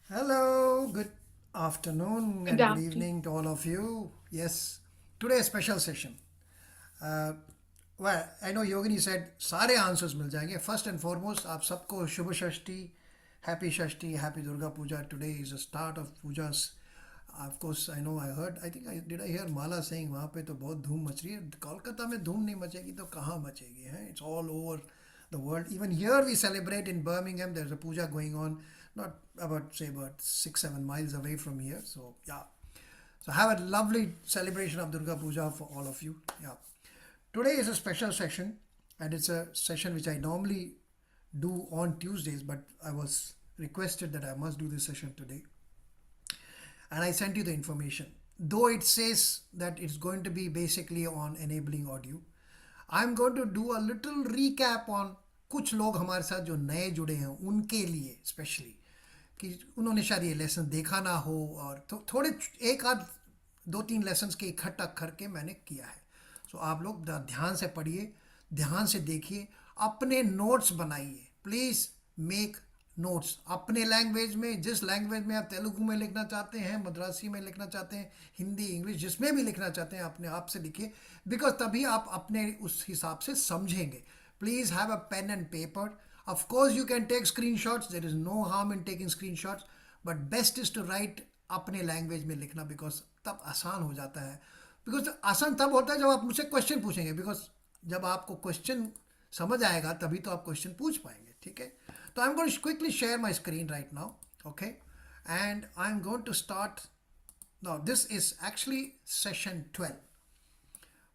Hello, good afternoon Good and good afternoon. evening to all of you. Yes, today a special session. Uh, well, I know Yogini said सारे answers मिल जाएंगे. First and foremost, आप सबको शुभ षष्ठी, happy Durga Puja. Today is the start of pujas. Of course, I know I heard. I hear Mala saying वहाँ पे तो बहुत धूम much रही है. कोलकाता में धूम नहीं मचेगी तो कहाँ मचेगी है? It's all over the world. Even here we celebrate in Birmingham. There's a puja going on, not about 6-7 miles away from here. So yeah, so have a lovely celebration of Durga Puja for all of you. Yeah. Today is a special session, and it's a session which I normally do on Tuesdays, but I was requested that I must do this session today. And I sent you the information. Though it says that it's going to be basically on enabling audio, I'm going to do a little recap on कुछ लोग हमारे साथ जो नए जुड़े हैं उनके लिए स्पेशली कि उन्होंने शायद ये लेसन देखा ना हो और थोड़े एक आध दो तीन लेसन्स के इकट्ठा करके मैंने किया है. सो आप लोग ध्यान से पढ़िए, ध्यान से देखिए, अपने नोट्स बनाइए. प्लीज़ मेक नोट्स अपने लैंग्वेज में, जिस लैंग्वेज में आप तेलुगु में लिखना चाहते हैं, मद्रासी में लिखना चाहते हैं, हिंदी इंग्लिश जिसमें भी लिखना चाहते हैं अपने आप से लिखिए. बिकॉज तभी आप अपने उस हिसाब से समझेंगे. Please have a pen and paper. Of course, you can take screenshots. There is no harm in taking screenshots. But best is to write अपने लैंग्वेज में लिखना बिकॉज तब आसान हो जाता है. बिकॉज आसान तब होता है जब आप मुझसे क्वेश्चन पूछेंगे. बिकॉज जब आपको क्वेश्चन समझ आएगा तभी तो आप क्वेश्चन पूछ पाएंगे. ठीक है, तो I am going to quickly share my screen right now. Okay, and I am going to start now. This is actually session 12.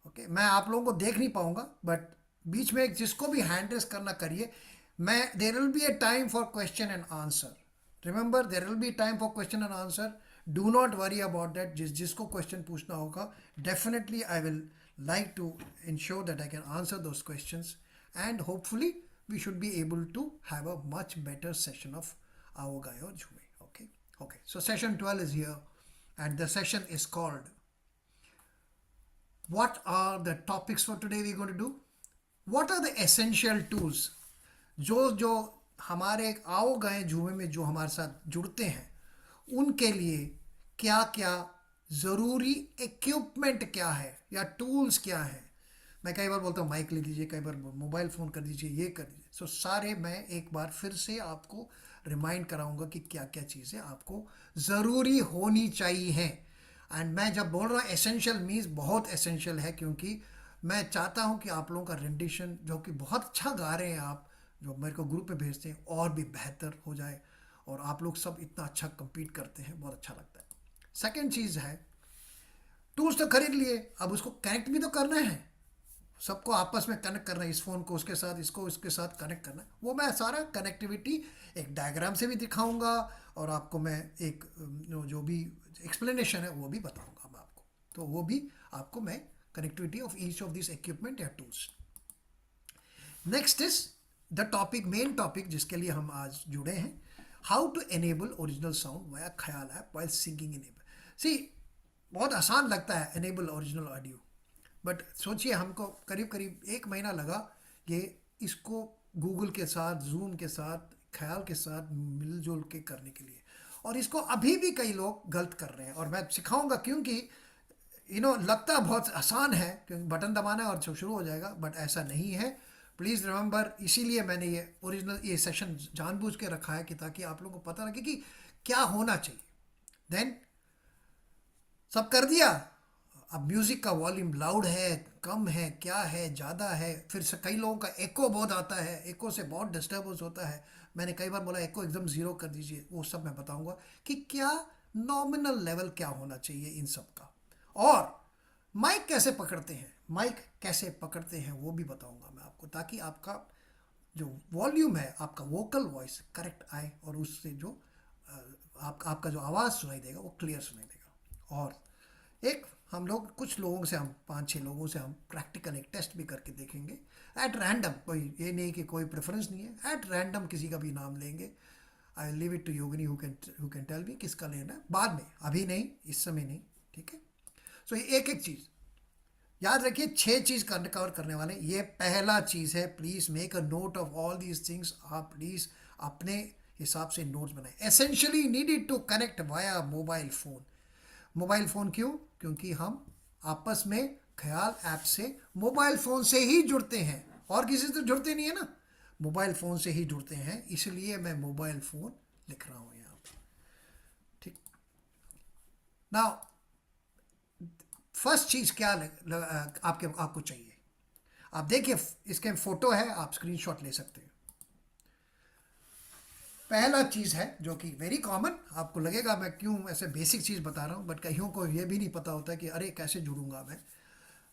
Okay, मैं आप लोगों को देख नहीं पाऊंगा बट बीच में जिसको भी हैंड रेस करना करिए. मैं there will be A time for question and answer. Remember, there will be time for question and answer. Do not worry about that. जिसको क्वेश्चन पूछना होगा definitely I will like to ensure that I can answer those questions, and hopefully we should be able to have a much better session of Ao Gaye or Jhume. Okay, okay. So session 12 is here, and the session is called what are the topics for today we're going to do. What are the essential tools जो जो हमारे आओ गए झूमे में जो हमारे साथ जुड़ते हैं उनके लिए क्या क्या ज़रूरी इक्विपमेंट क्या है या टूल्स क्या है. मैं कई बार बोलता हूँ माइक ले लीजिए, कई बार मोबाइल फ़ोन कर दीजिए, ये कर दीजिए. सो सारे मैं एक बार फिर से आपको रिमाइंड कराऊंगा कि क्या क्या चीज़ें आपको ज़रूरी होनी चाहिए. एंड मैं जब बोल रहा हूँ एसेंशियल मीन्स बहुत एसेंशियल है, क्योंकि मैं चाहता हूँ कि आप लोगों का रेंडिशन जो कि बहुत अच्छा गा रहे हैं आप जो मेरे को ग्रुप में भेजते हैं और भी बेहतर हो जाए. और आप लोग सब इतना अच्छा compete करते हैं, बहुत अच्छा लगता है. सेकेंड चीज़ है, टूल्स तो खरीद लिए, अब उसको कनेक्ट भी तो करना है. सबको आपस में कनेक्ट करना है, इस फ़ोन को उसके साथ, इसको इसके साथ कनेक्ट करना है. वो मैं सारा कनेक्टिविटी एक डायग्राम से भी दिखाऊंगा और आपको मैं एक जो भी एक्सप्लेनेशन है वो भी बताऊंगा मैं आपको. तो वो भी आपको मैं connectivity of each of this equipment या tools. Next is the topic, main topic जिसके लिए हम आज जुड़े हैं, how to enable original sound via ख्याल app while singing in. See, बहुत आसान लगता है एनेबल ओरिजिनल ऑडियो, बट सोचिए हमको करीब करीब एक महीना लगा ये इसको गूगल के साथ, जूम के साथ, ख्याल के साथ मिलजुल के करने के लिए. और इसको अभी भी कई लोग गलत कर रहे हैं और मैं सिखाऊंगा, क्योंकि लगता बहुत आसान है क्योंकि बटन दबाना है और शुरू हो जाएगा, बट ऐसा नहीं है. प्लीज़ रिमेंबर, इसीलिए मैंने ये ओरिजिनल ये सेशन जानबूझ के रखा है कि ताकि आप लोगों को पता लगे कि क्या होना चाहिए. देन सब कर दिया, अब म्यूज़िक का वॉल्यूम लाउड है, कम है, क्या है, ज़्यादा है. फिर से कई लोगों का एको बहुत आता है, एको से बहुत डिस्टर्बेंस होता है. मैंने कई बार बोला एको एकदम ज़ीरो कर दीजिए. वो सब मैं बताऊंगा कि क्या नॉमिनल लेवल क्या होना चाहिए इन सब का. और माइक कैसे पकड़ते हैं, माइक कैसे पकड़ते हैं वो भी बताऊंगा मैं आपको, ताकि आपका जो वॉल्यूम है, आपका वोकल वॉइस करेक्ट आए और उससे जो आपका जो आवाज़ सुनाई देगा वो क्लियर सुनाई देगा. और एक हम लोग कुछ लोगों से, हम 5-6 लोगों से हम प्रैक्टिकल एक टेस्ट भी करके देखेंगे एट रैंडम. कोई ये नहीं कि कोई प्रेफरेंस नहीं है, एट रैंडम किसी का भी नाम लेंगे. I leave it to Yogini who can tell me किसका लेना है, बाद में, अभी नहीं, इस समय नहीं. ठीक है, सो एक एक चीज़ याद रखिए. 6 चीज़ कवर करने वाले. ये पहला चीज़ है, please make a note of all these things. आप प्लीज़ अपने हिसाब से नोट्स बनाए। Essentially needed to connect via mobile phone. Mobile phone क्यों? क्योंकि हम आपस में ख्याल ऐप से मोबाइल फ़ोन से ही जुड़ते हैं, और किसी से तो जुड़ते नहीं है ना, मोबाइल फ़ोन से ही जुड़ते हैं, इसलिए मैं मोबाइल फ़ोन लिख रहा हूँ यहाँ पे। ठीक। नाउ फर्स्ट चीज़ क्या आपको चाहिए, आप देखिए इसके फोटो है, आप स्क्रीनशॉट ले सकते हैं। पहला चीज़ है जो कि वेरी कॉमन, आपको लगेगा मैं क्यों ऐसे बेसिक चीज़ बता रहा हूँ, बट कईयों को ये भी नहीं पता होता कि अरे कैसे जुड़ूंगा मैं।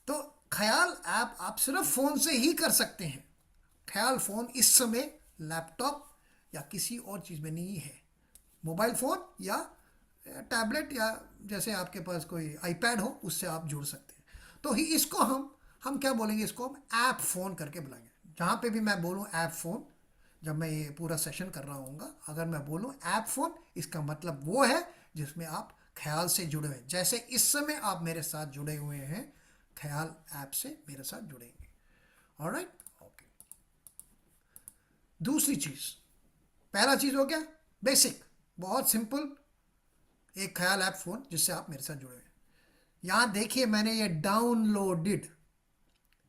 तो ख्याल ऐप आप सिर्फ फ़ोन से ही कर सकते हैं। ख्याल फ़ोन इस समय लैपटॉप या किसी और चीज़ में नहीं है। मोबाइल फ़ोन या टैबलेट या जैसे आपके पास कोई आईपैड हो, उससे आप जुड़ सकते हैं। तो ही इसको हम क्या बोलेंगे, इसको हम ऐप फ़ोन करके बुलाएंगे। जहाँ पे भी मैं बोलूँ ऐप फ़ोन, जब मैं ये पूरा सेशन कर रहा हूँगा, अगर मैं बोलूँ ऐप फ़ोन, इसका मतलब वो है जिसमें आप ख्याल से जुड़े हुए हैं। जैसे इस समय आप मेरे साथ जुड़े हुए हैं, ख्याल ऐप से मेरे साथ जुड़ेंगे। Alright, okay. दूसरी चीज़, पहला चीज़ हो गया बेसिक, बहुत सिंपल, एक ख्याल ऐप फ़ोन जिससे आप मेरे साथ जुड़े हुए हैं। यहाँ देखिए मैंने ये डाउनलोडेड,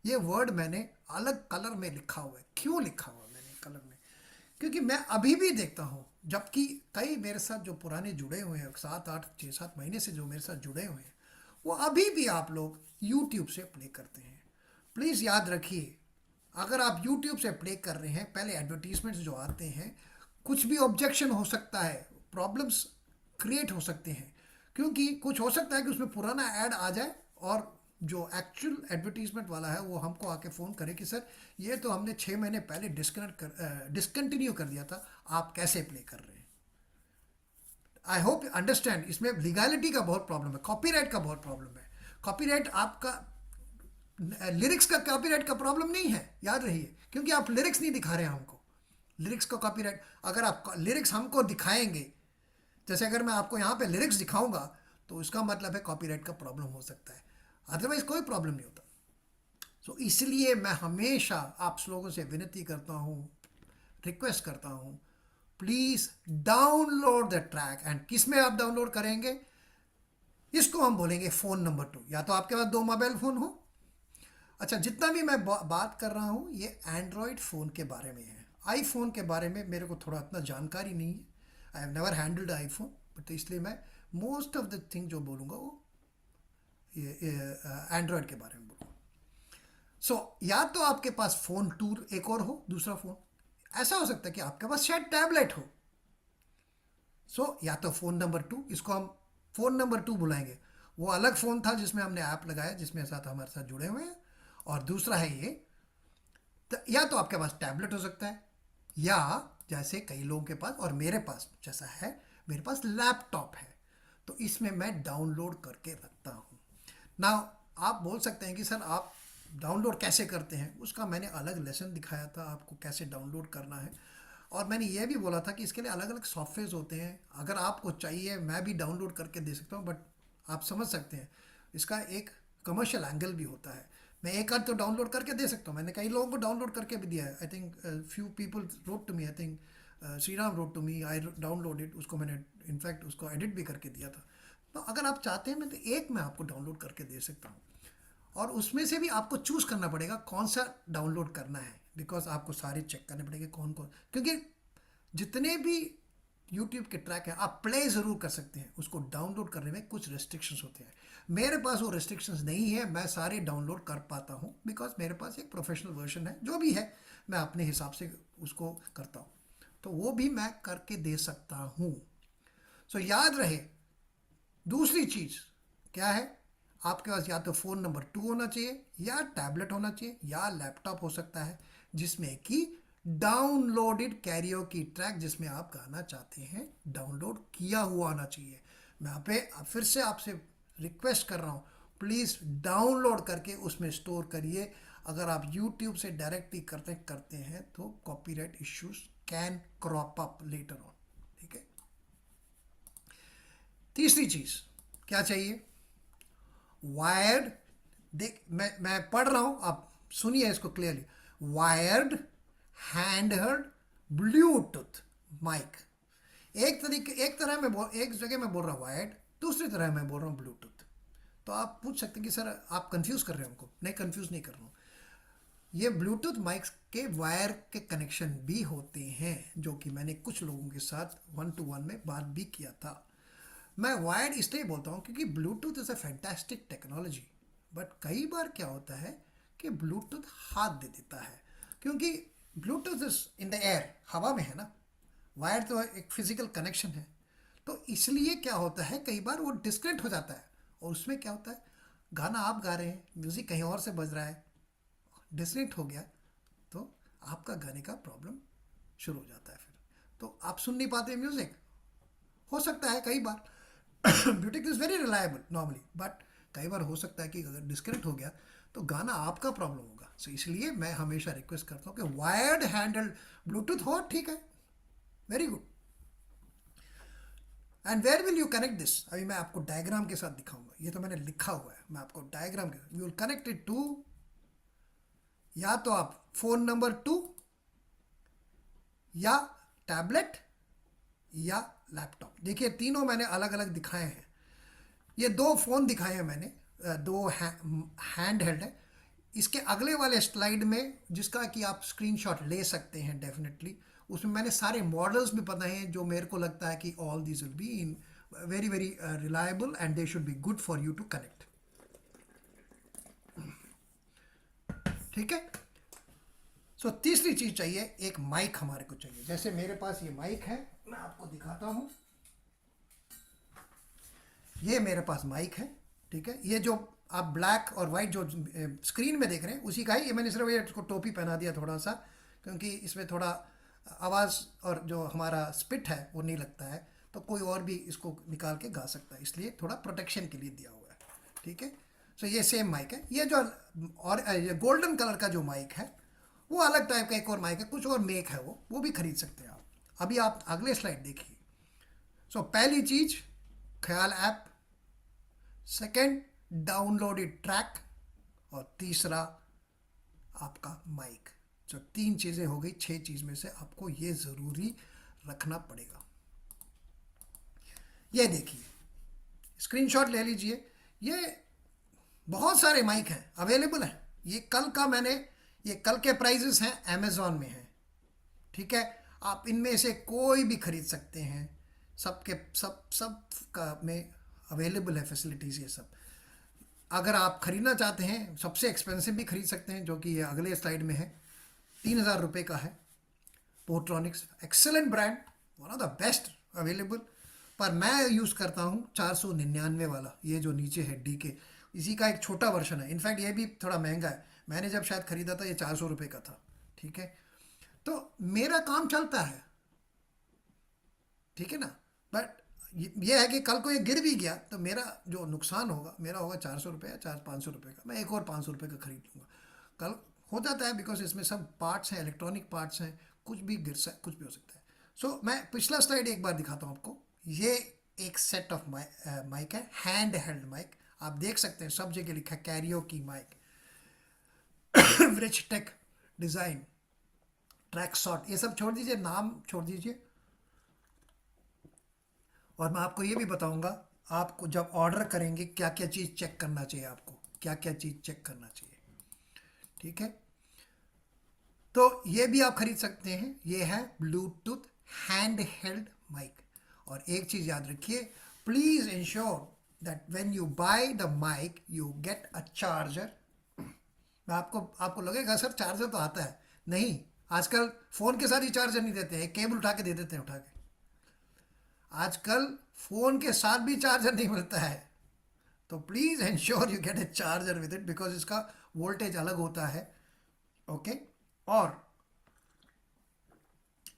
ये वर्ड मैंने अलग कलर में लिखा हुआ है। क्यों लिखा हुआ है मैंने कलर में? क्योंकि मैं अभी भी देखता हूँ, जबकि कई मेरे साथ जो पुराने जुड़े हुए हैं, 7 8 6 7 महीने से जो मेरे साथ जुड़े हुए हैं, वो अभी भी आप लोग यूट्यूब से प्ले करते हैं। प्लीज़ याद रखिए, अगर आप यूट्यूब से प्ले कर रहे हैं, पहले एडवर्टीजमेंट्स जो आते हैं, कुछ भी ऑब्जेक्शन हो सकता है, प्रॉब्लम्स क्रिएट हो सकते हैं, क्योंकि कुछ हो सकता है कि उसमें पुराना ऐड आ जाए और जो एक्चुअल एडवर्टीजमेंट वाला है वो हमको आके फ़ोन करे कि सर ये तो हमने 6 महीने पहले डिसकंटिन्यू कर दिया था, आप कैसे प्ले कर रहे हैं। आई होप अंडरस्टैंड, इसमें लीगैलिटी का बहुत प्रॉब्लम है, कॉपीराइट का बहुत प्रॉब्लम है। कॉपीराइट आपका, लिरिक्स का कॉपीराइट का प्रॉब्लम नहीं है, याद रहिए, क्योंकि आप लिरिक्स नहीं दिखा रहे हैं हमको। लिरिक्स का कॉपीराइट, अगर आप लिरिक्स हमको दिखाएंगे, जैसे अगर मैं आपको यहाँ पे लिरिक्स दिखाऊंगा, तो इसका मतलब है कॉपीराइट का प्रॉब्लम हो सकता है, अदरवाइज कोई प्रॉब्लम नहीं होता। तो इसलिए मैं हमेशा आप लोगों से विनती करता हूँ, रिक्वेस्ट करता हूँ, please download the track. And किस में आप डाउनलोड करेंगे, इसको हम बोलेंगे फ़ोन नंबर 2, या तो आपके पास 2 मोबाइल फ़ोन हो। अच्छा, जितना भी मैं बात कर रहा हूँ ये एंड्रॉयड फ़ोन के बारे में है। आईफोन के बारे में मेरे को थोड़ा इतना जानकारी नहीं है, I have never handled iPhone, but इसलिए मैं मोस्ट ऑफ द थिंग जो बोलूँगा वो ये एंड्रॉयड के बारे में बोलूँगा। सो या तो आपके पास फ़ोन टूर एक और हो, दूसरा फ़ोन, ऐसा हो सकता है कि आपके पास शायद टैबलेट हो। या तो फ़ोन नंबर 2, इसको हम फ़ोन नंबर 2 बुलाएंगे। वो अलग फ़ोन था जिसमें हमने ऐप लगाया, जिसमें साथ हमारे साथ जुड़े हुए हैं। और दूसरा है ये, तो या तो आपके पास टैबलेट हो सकता है, या जैसे कई लोगों के पास और मेरे पास जैसा है, मेरे पास लैपटॉप है, तो इसमें मैं डाउनलोड करके रखता हूँ ना। आप बोल सकते हैं कि सर आप डाउनलोड कैसे करते हैं, उसका मैंने अलग लेसन दिखाया था आपको कैसे डाउनलोड करना है। और मैंने ये भी बोला था कि इसके लिए अलग अलग सॉफ्टवेयर होते हैं, अगर आपको चाहिए मैं भी डाउनलोड करके दे सकता हूँ, बट आप समझ सकते हैं इसका एक कमर्शियल एंगल भी होता है। मैं एक आध तो डाउनलोड करके दे सकता हूँ, मैंने कई लोगों को डाउनलोड करके भी दिया है। I think few people wrote to me, I think Shriram wrote to me, I downloaded उसको, मैंने इनफैक्ट उसको एडिट भी करके दिया था। तो अगर आप चाहते हैं मैं तो एक मैं आपको डाउनलोड करके दे सकता हूँ, और उसमें से भी आपको चूज़ करना पड़ेगा कौन सा डाउनलोड करना है, बिकॉज आपको सारे चेक करने पड़ेंगे कौन कौन, क्योंकि जितने भी यूट्यूब के ट्रैक हैं आप प्ले ज़रूर कर सकते हैं, उसको डाउनलोड करने में कुछ रेस्ट्रिक्शंस होते हैं। मेरे पास वो रेस्ट्रिक्शंस नहीं है, मैं सारे डाउनलोड कर पाता हूँ, बिकॉज मेरे पास एक प्रोफेशनल वर्जन है, जो भी है मैं अपने हिसाब से उसको करता हूँ, तो वो भी मैं करके दे सकता हूँ। याद रहे, दूसरी चीज़ क्या है, आपके पास या तो फ़ोन नंबर 2 होना चाहिए, या टैबलेट होना चाहिए, या लैपटॉप हो सकता है जिसमें कि डाउनलोडेड कैरियोकी ट्रैक, जिसमें आप गाना चाहते हैं, डाउनलोड किया हुआ आना चाहिए। मैं आप पे फिर से आपसे रिक्वेस्ट कर रहा हूँ, प्लीज़ डाउनलोड करके उसमें स्टोर करिए। अगर आप यूट्यूब से डायरेक्टली करते हैं तो copyright issues can crop up later on. ठीक है। तीसरी चीज़ क्या चाहिए, वायर्ड, देख मैं पढ़ रहा हूँ, आप सुनिए इसको clearly. Wired hand held Bluetooth mic. एक तरह मैं एक जगह मैं बोल रहा हूँ वायर्ड, दूसरी तरह मैं बोल रहा हूँ ब्लूटूथ। तो आप पूछ सकते हैं कि सर आप कंफ्यूज कर रहे हैं हमको। नहीं, कंफ्यूज नहीं कर रहा हूँ। ये ब्लूटूथ माइक्स के वायर के कनेक्शन भी होते हैं, जो कि मैंने कुछ लोगों के साथ 1-to-1 में बात भी किया था। मैं वायर्ड इसलिए बोलता हूँ क्योंकि Bluetooth is a fantastic technology, but कई बार क्या होता है कि ब्लूटूथ हाथ दे देता है, क्योंकि Bluetooth is in the air, हवा में है ना। वायर तो एक फिजिकल कनेक्शन है। तो इसलिए क्या होता है, कई बार वो डिस्कनेक्ट हो जाता है, और उसमें क्या होता है, गाना आप गा रहे हैं, म्यूज़िक कहीं और से बज रहा है, डिस्कनेक्ट हो गया, तो आपका गाने का प्रॉब्लम शुरू हो जाता है। फिर तो आप सुन नहीं पाते म्यूज़िक। हो सकता है कई बार Bluetooth is very reliable normally, but कई बार हो सकता है कि अगर डिस्कनेक्ट हो गया तो गाना आपका प्रॉब्लम होगा। सो इसलिए मैं हमेशा रिक्वेस्ट करता हूँ कि वायर्ड हैंडल्ड ब्लूटूथ हो, ठीक है, very good. And where will you connect this, अभी मैं आपको डायग्राम के साथ दिखाऊंगा। ये तो मैंने लिखा हुआ है, मैं आपको डायग्राम के, you will connect it to, या तो आप फोन नंबर 2, या टैबलेट, या लैपटॉप। देखिए तीनों मैंने अलग अलग दिखाए हैं। ये दो फ़ोन दिखाए हैं मैंने, दो हैंड हेल्ड है। इसके अगले वाले स्लाइड में जिसका कि आप स्क्रीनशॉट ले सकते हैं डेफिनेटली, उसमें मैंने सारे मॉडल्स भी बताए हैं जो मेरे को लगता है कि all these will be in very very reliable and they should be good for you to connect. ठीक है। सो तीसरी चीज़ चाहिए, एक माइक हमारे को चाहिए। जैसे मेरे पास ये माइक है, मैं आपको दिखाता हूँ। ये मेरे पास माइक है, ठीक है। ये जो आप ब्लैक और वाइट जो स्क्रीन में देख रहे हैं उसी का ही, ये मैंने सिर्फ ये इसको टोपी पहना दिया थोड़ा सा, क्योंकि इसमें थोड़ा आवाज़ और जो हमारा स्पिट है वो नहीं लगता है, तो कोई और भी इसको निकाल के गा सकता है, इसलिए थोड़ा प्रोटेक्शन के लिए दिया हुआ है। ठीक है। सो ये सेम माइक है। ये जो और ये गोल्डन कलर का जो माइक है वो अलग टाइप का एक और माइक है, कुछ और मेक है, वो भी खरीद सकते हैं आप। अभी आप अगले स्लाइड देखिए। सो पहली चीज़ Khayal app, second downloaded track, और तीसरा आपका माइक। जो तीन चीज़ें हो गई, 6 चीज़ में से आपको ये ज़रूरी रखना पड़ेगा। ये देखिए, स्क्रीनशॉट ले लीजिए। ये बहुत सारे माइक हैं, अवेलेबल हैं। ये कल के प्राइजेस हैं, अमेज़ॉन में हैं। ठीक है। आप इनमें से कोई भी खरीद सकते हैं, सबके सब का में अवेलेबल है फैसिलिटीज़ ये सब। अगर आप ख़रीदना चाहते हैं, सबसे एक्सपेंसिव भी खरीद सकते हैं, जो कि ये अगले स्लाइड में है। 3,000 रुपये का है। Portronics, excellent brand, one of the best available. पर मैं यूज़ करता हूँ 499 वाला, ये जो नीचे है डी के, इसी का एक छोटा वर्जन है। इनफैक्ट ये भी थोड़ा महंगा है, मैंने जब शायद ख़रीदा था ये 400 रुपये का था। ठीक है। तो मेरा काम चलता है, ठीक है ना। बट ये है कि कल को ये गिर भी गया तो मेरा जो नुकसान होगा, मेरा होगा 400 रुपये या 500 रुपये का। मैं एक और 500 रुपये का खरीद लूँगा। कल हो जाता है, बिकॉज इसमें सब पार्ट्स हैं, इलेक्ट्रॉनिक पार्ट्स हैं, कुछ भी कुछ भी हो सकता है। सो मैं पिछला स्लाइड एक बार दिखाता हूँ आपको। ये एक सेट ऑफ माइक है, हैंड हेल्ड माइक। आप देख सकते हैं सब जगह लिखा है कैरियो की mic, rich tech design, track shot, ये सब छोड़ दीजिए, नाम छोड़ दीजिए। और मैं आपको ये भी बताऊंगा, आपको जब ऑर्डर करेंगे क्या क्या चीज़ चेक करना चाहिए, आपको क्या क्या चीज़ चेक करना चाहिए। ठीक है। तो ये भी आप खरीद सकते हैं। ये है ब्लूटूथ हैंड हेल्ड माइक। और एक चीज़ याद रखिए, please ensure that when you buy the mic you get a charger. मैं आपको लगेगा सर चार्जर तो आता है, नहीं, आजकल फ़ोन के साथ ही चार्जर नहीं देते हैं, केबल उठा के दे देते हैं उठा के। आजकल फ़ोन के साथ भी चार्जर नहीं मिलता है। तो please ensure you get A charger with it, because इसका वोल्टेज अलग होता है। ओके। और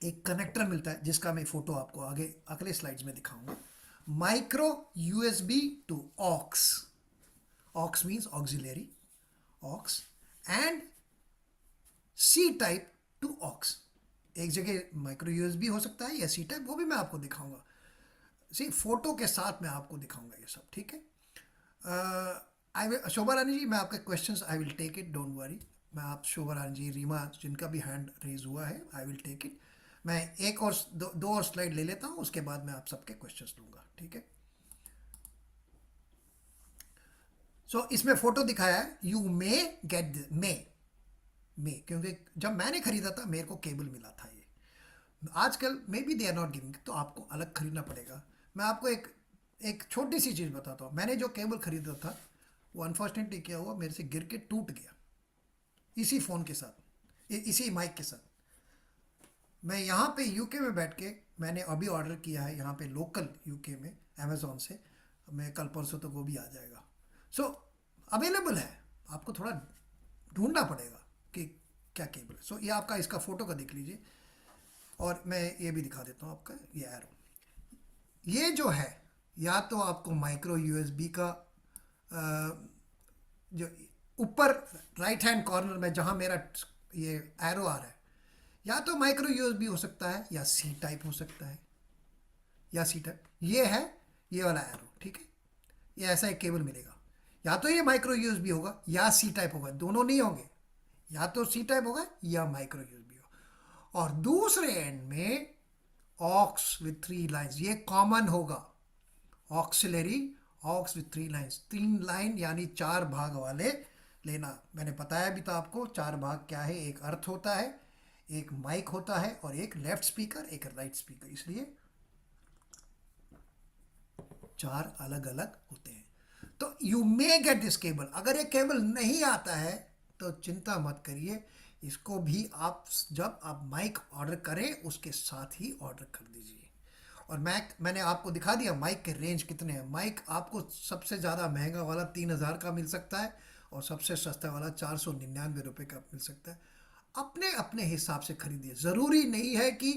एक कनेक्टर मिलता है जिसका मैं फ़ोटो आपको आगे अगले स्लाइड्स में दिखाऊंगा। Micro USB to aux, aux means auxiliary, aux, and C type to aux. एक जगह माइक्रो यूएसबी हो सकता है या सी टाइप, वो भी मैं आपको दिखाऊंगा। सी फोटो के साथ मैं आपको दिखाऊंगा ये सब। ठीक है। आई विल, शोभा रानी जी, मैं आपके questions I will take it, don't worry. मैं आप शोभा रानी जी, रीमा, जिनका भी हैंड रेज हुआ है, आई विल टेक इट। मैं एक और दो और स्लाइड ले लेता हूँ, उसके बाद मैं आप सबके क्वेश्चंस लूँगा, ठीक है। सो इसमें फोटो दिखाया है, यू मे गेट मे, क्योंकि जब मैंने खरीदा था मेरे को केबल मिला था ये। आजकल maybe they are not giving, तो आपको अलग खरीदना पड़ेगा। मैं आपको एक एक छोटी सी चीज़ बताता हूँ। मैंने जो केबल खरीदा था वो अनफॉर्चुनेटली क्या हुआ, मेरे से गिर के टूट गया इसी फ़ोन के साथ, इसी माइक के साथ। मैं यहाँ पे यूके में बैठ के मैंने अभी ऑर्डर किया है यहाँ पे लोकल यूके में अमेज़ोन से। मैं कल परसों तक वो भी आ जाएगा। सो अवेलेबल है, आपको थोड़ा ढूंढना पड़ेगा कि क्या केबल है। सो ये आपका इसका फ़ोटो का देख लीजिए, और मैं ये भी दिखा देता हूँ आपका ये एरो। ये जो है, या तो आपको माइक्रो यूएसबी का जो ऊपर राइट हैंड कॉर्नर में जहाँ मेरा ये एरो आ रहा है, या तो माइक्रो यूएसबी हो सकता है या सी टाइप हो सकता है, या सी टाइप ये है, ये वाला एरो, ठीक है। ये ऐसा एक केबल मिलेगा, या तो ये माइक्रो यूएसबी होगा या सी टाइप होगा, दोनों नहीं होंगे। या तो सी टाइप होगा या माइक्रो यूएसबी होगा। और दूसरे एंड में ऑक्स विथ 3 लाइन्स, ये कॉमन होगा। Auxiliary aux with 3 lines, 3 line यानी 4 भाग वाले लेना। मैंने बताया भी था आपको 4 भाग क्या है। एक अर्थ होता है, एक माइक होता है, और एक लेफ्ट स्पीकर, एक राइट स्पीकर, इसलिए 4 अलग अलग होते हैं। तो you may get this cable. अगर ये केबल नहीं आता है तो चिंता मत करिए, इसको भी आप जब आप माइक ऑर्डर करें उसके साथ ही ऑर्डर कर दीजिए। और मैंने आपको दिखा दिया माइक के रेंज कितने हैं। माइक आपको सबसे ज़्यादा महंगा वाला 3,000 का मिल सकता है, और सबसे सस्ता वाला 499 रुपये का मिल सकता है। अपने अपने हिसाब से खरीदिए। ज़रूरी नहीं है कि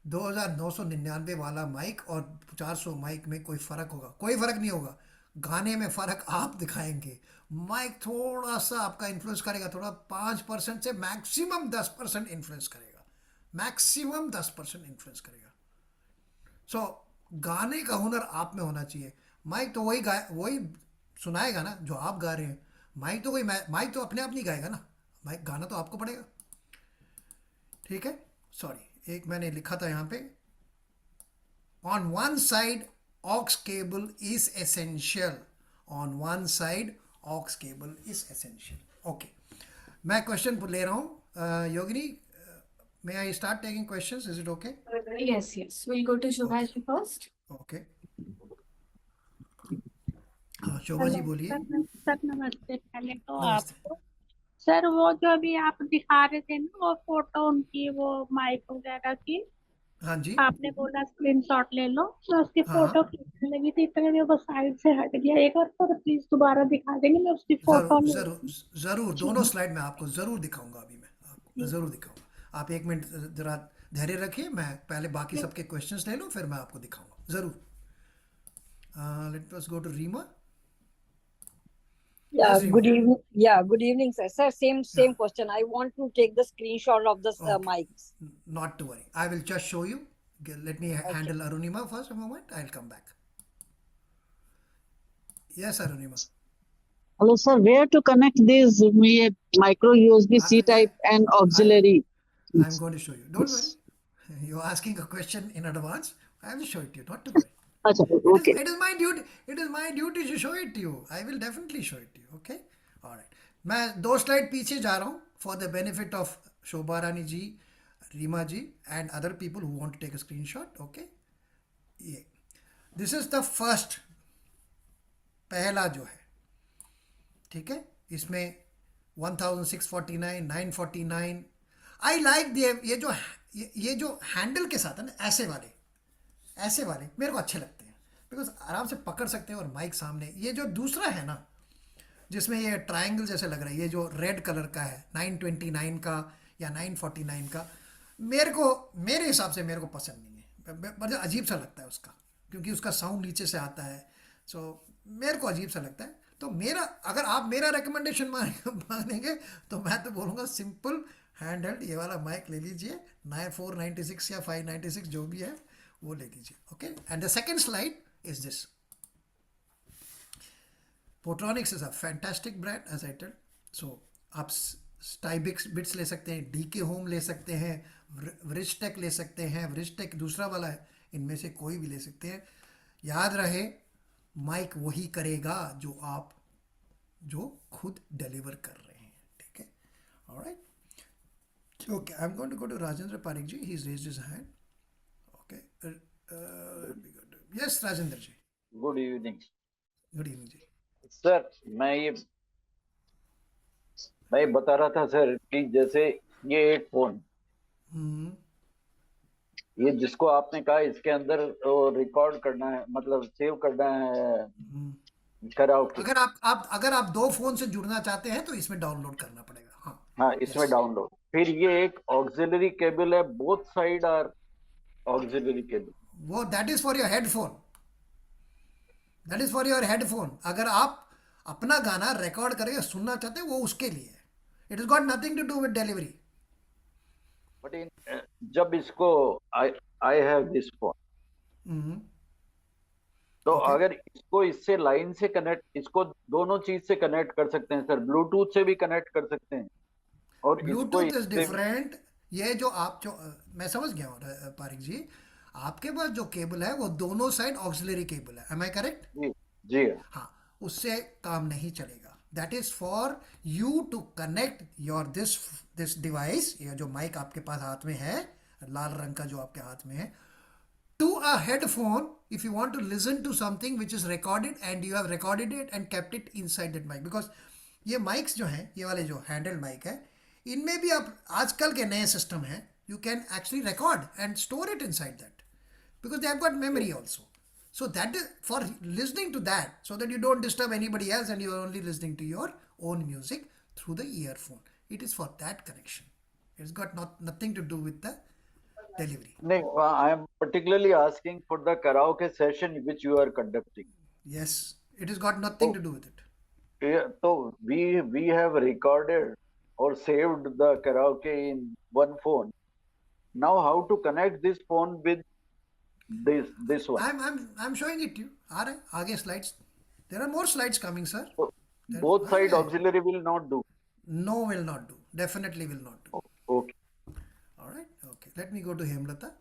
2,999 वाला माइक और 400 माइक में कोई फ़र्क होगा, कोई फ़र्क नहीं होगा। गाने में फ़र्क आप दिखाएंगे, माइक थोड़ा सा आपका इन्फ्लुएंस करेगा, थोड़ा 5% से मैक्सिमम 10% इन्फ्लुएंस करेगा, मैक्सिमम 10% इन्फ्लुएंस करेगा। सो गाने का हुनर आप में होना चाहिए। माइक तो वही सुनाएगा ना जो आप गा रहे हैं। माइक तो अपने आप नहीं गाएगा ना, माइक गाना तो आपको पड़ेगा, ठीक है। सॉरी, एक मैंने लिखा था यहाँ पे, on one side aux cable is essential, on one side aux cable is essential. Okay, मैं क्वेश्चन ले रहा हूँ। योगिनी, may I start taking questions? Is it okay? Yes, yes. We'll go to Okay, Shubhashi first. okay. हाँ, शोभा hello जी बोलिए। Sir नमस्ते। पहले तो नमस्ते। आपको सर, वो जो अभी आप दिखा रहे थे ना वो फोटो उनकी, वो माइक वगैरह की, हाँ जी। आपने बोला स्क्रीनशॉट ले लो, मैं उसकी हाँ हाँ, फोटो खींचने लगी थी, इतने में वो साइड से हट गया। एक बार तो प्लीज दोबारा दिखा देंगे, मैं उसकी फोटो ज़रूर ले ज़रूर लूँ। ज़रूर, दोनों स्लाइड में आपको ज़रूर दिखाऊंगा। अभी मैं आपको ज़रूर दिखाऊंगा। आप 1 मिनट ज़रा धैर्य रखिए, मैं पहले बाकी सबके क्वेश्चंस ले लूँ, फिर मैं आपको दिखाऊंगा ज़रूर। Let us go to Reema. Yeah, yes Reema. good evening. Yeah, good evening, sir. Sir, या, same question. I want to take the screenshot of the okay, mics. Not to worry, I will just show you. Let me Okay. Handle Arunima first a moment, I will come back. Yes Arunima. Hello, sir. Where to connect these micro USB C I type and auxiliary? I'm going to show you. Don't worry. You're asking a question in advance. I will show it to you. Not to worry. अच्छा, It is okay. it is my duty. It is my duty to show it to you. I will definitely show it to you. Okay. All right. मैं 2 slide पीछे जा रहा हूँ for the benefit of Shobha Rani ji, Reema ji, and other people who want to take a screenshot. Okay. ये this is the first, पहला जो है, ठीक है। इसमें 1649, 949। आई लाइक ये जो हैंडल के साथ है ना, ऐसे वाले मेरे को अच्छे लगते हैं, बिकॉज आराम से पकड़ सकते हैं और माइक सामने। ये जो दूसरा है ना, जिसमें ये ट्रायंगल जैसे लग रहा है, ये जो रेड कलर का है 929 का या 949 का, मेरे हिसाब से मेरे को पसंद नहीं है। मुझे अजीब सा लगता है उसका, क्योंकि उसका साउंड नीचे से आता है। सो मेरे को अजीब सा लगता है। तो अगर आप मेरा रिकमेंडेशन मानेंगे तो मैं तो बोलूँगा सिंपल हैंड हेल्ड ये वाला माइक ले लीजिए, 496 या 596 जो भी है वो ले लीजिए। Okay, and the second slide is this. Portronics is a fantastic brand as I tell. So आप स्टाइबिक्स बिट्स ले सकते हैं, डीके होम ले सकते हैं, वृष्टेक ले सकते हैं, वृष्टेक दूसरा वाला है, इनमें से कोई भी ले सकते हैं। याद रहे, माइक वही करेगा जो खुद डिलीवर कर रहे हैं, ठीक है? Alright, okay, I am going to go to Rajendra Pareek ji, he is raised his hand. Okay, yes Rajendra ji, good evening good evening ji. Sir. मैं बता रहा था सर कि जैसे ये एक फोन, हम्म, ये जिसको आपने कहा इसके अंदर रिकॉर्ड करना है, मतलब सेव करना है कराओके। अगर आप दो फोन से जुड़ना चाहते हैं तो इसमें डाउनलोड करना पड़ेगा। हाँ, हाँ, इसमें डाउनलोड। फिर ये एक ऑक्सिलरी केबल है, both side are auxiliary cable. वो that is for your headphone, that is for your headphone. अगर आप अपना गाना रिकॉर्ड करके सुनना चाहते हैं वो उसके लिए है। It is got nothing to do with delivery. But जब इसको आई हैव दिस फोन, तो Okay. अगर इसको इससे लाइन से कनेक्ट, इसको दोनों चीज से कनेक्ट कर सकते हैं सर, ब्लूटूथ से भी कनेक्ट कर सकते हैं। और इसको ब्लूटूथ इज इससे डिफरेंट। ये जो मैं समझ गया हूँ पारिक जी, आपके पास जो केबल है वो दोनों साइड ऑक्सिलरी केबल है, एम आई करेक्ट? जी जी हाँ, उससे काम नहीं चलेगा। That is for you to connect your this device, ये जो माइक आपके पास हाथ में है, लाल रंग का जो आपके हाथ में है, to a headphone if you want to listen to something which is recorded and you have recorded it and kept it inside that mic, because ये mics जो हैं, ये वाले जो हैंडल माइक है, इनमें भी आप आजकल के नए सिस्टम हैं, you can actually record and store it inside that because they have got memory also. So that is for listening to that, so that you don't disturb anybody else and you are only listening to your own music through the earphone. It is for that connection. It's got nothing to do with the delivery. नहीं, I am particularly asking for the karaoke session which you are conducting. Yes, it has got nothing to do with it. Yeah, so we have recorded or saved the karaoke in one phone. Now how to connect this phone with this one? I'm showing it to you. आ रहे आगे slides. There are more slides coming, sir. Both side yeah. auxiliary will not do. No, will not do. Definitely will not do. Okay. All right. Okay. Let me go to Hemlata.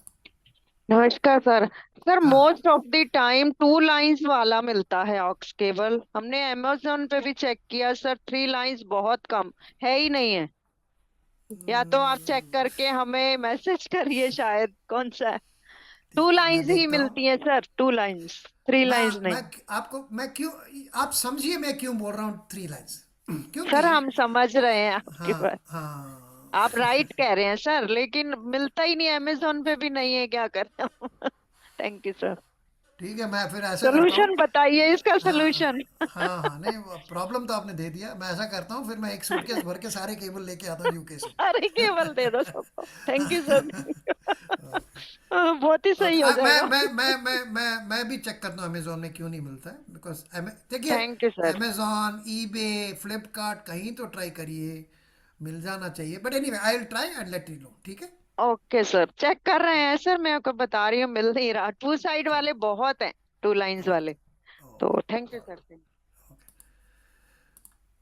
नमस्कार sir. Sir हाँ। Most of the time 2 lines वाला मिलता है aux cable. हमने Amazon पे भी check किया sir, 3 lines बहुत कम है, ही नहीं है। या तो आप चेक करके हमें मैसेज करिए, शायद कौन सा है। 2 लाइंस ही देखता हूँ। मिलती हैं सर, 2 लाइंस, 3 लाइंस नहीं। मैं क्यों, आप समझिए मैं क्यों बोल रहा हूँ 3 लाइन्स, क्योंकि सर हम समझ रहे हैं आपकी हाँ बात, हाँ आप राइट कह रहे हैं सर, लेकिन मिलता ही नहीं, अमेज़न पे भी नहीं है, क्या करें। Thank you sir. ठीक है, मैं फिर ऐसा करता सोल्यूशन हूँ। बताइए इसका, हाँ सोल्यूशन। हाँ, नहीं प्रॉब्लम तो आपने दे दिया। मैं ऐसा करता हूँ, फिर मैं एक सूटकेस भर के सारे केबल लेके आता हूँ यूके से। अरे केबल दे दो सबको। Thank you sir. बहुत ही सही हो मैं जाएगा। मैं भी चेक करता हूँ अमेजोन में क्यों नहीं मिलता है, बिकॉज देखिए thank you sir. Amazon, eBay, Flipkart, कहीं तो ट्राई करिए, मिल जाना चाहिए। But anyway I will try and let you know, ठीक है? ओके सर, चेक कर रहे हैं सर, मैं आपको बता रही हूँ, मिल नहीं रहा। 2 साइड वाले बहुत हैं, 2 लाइंस वाले। तो thank you sir.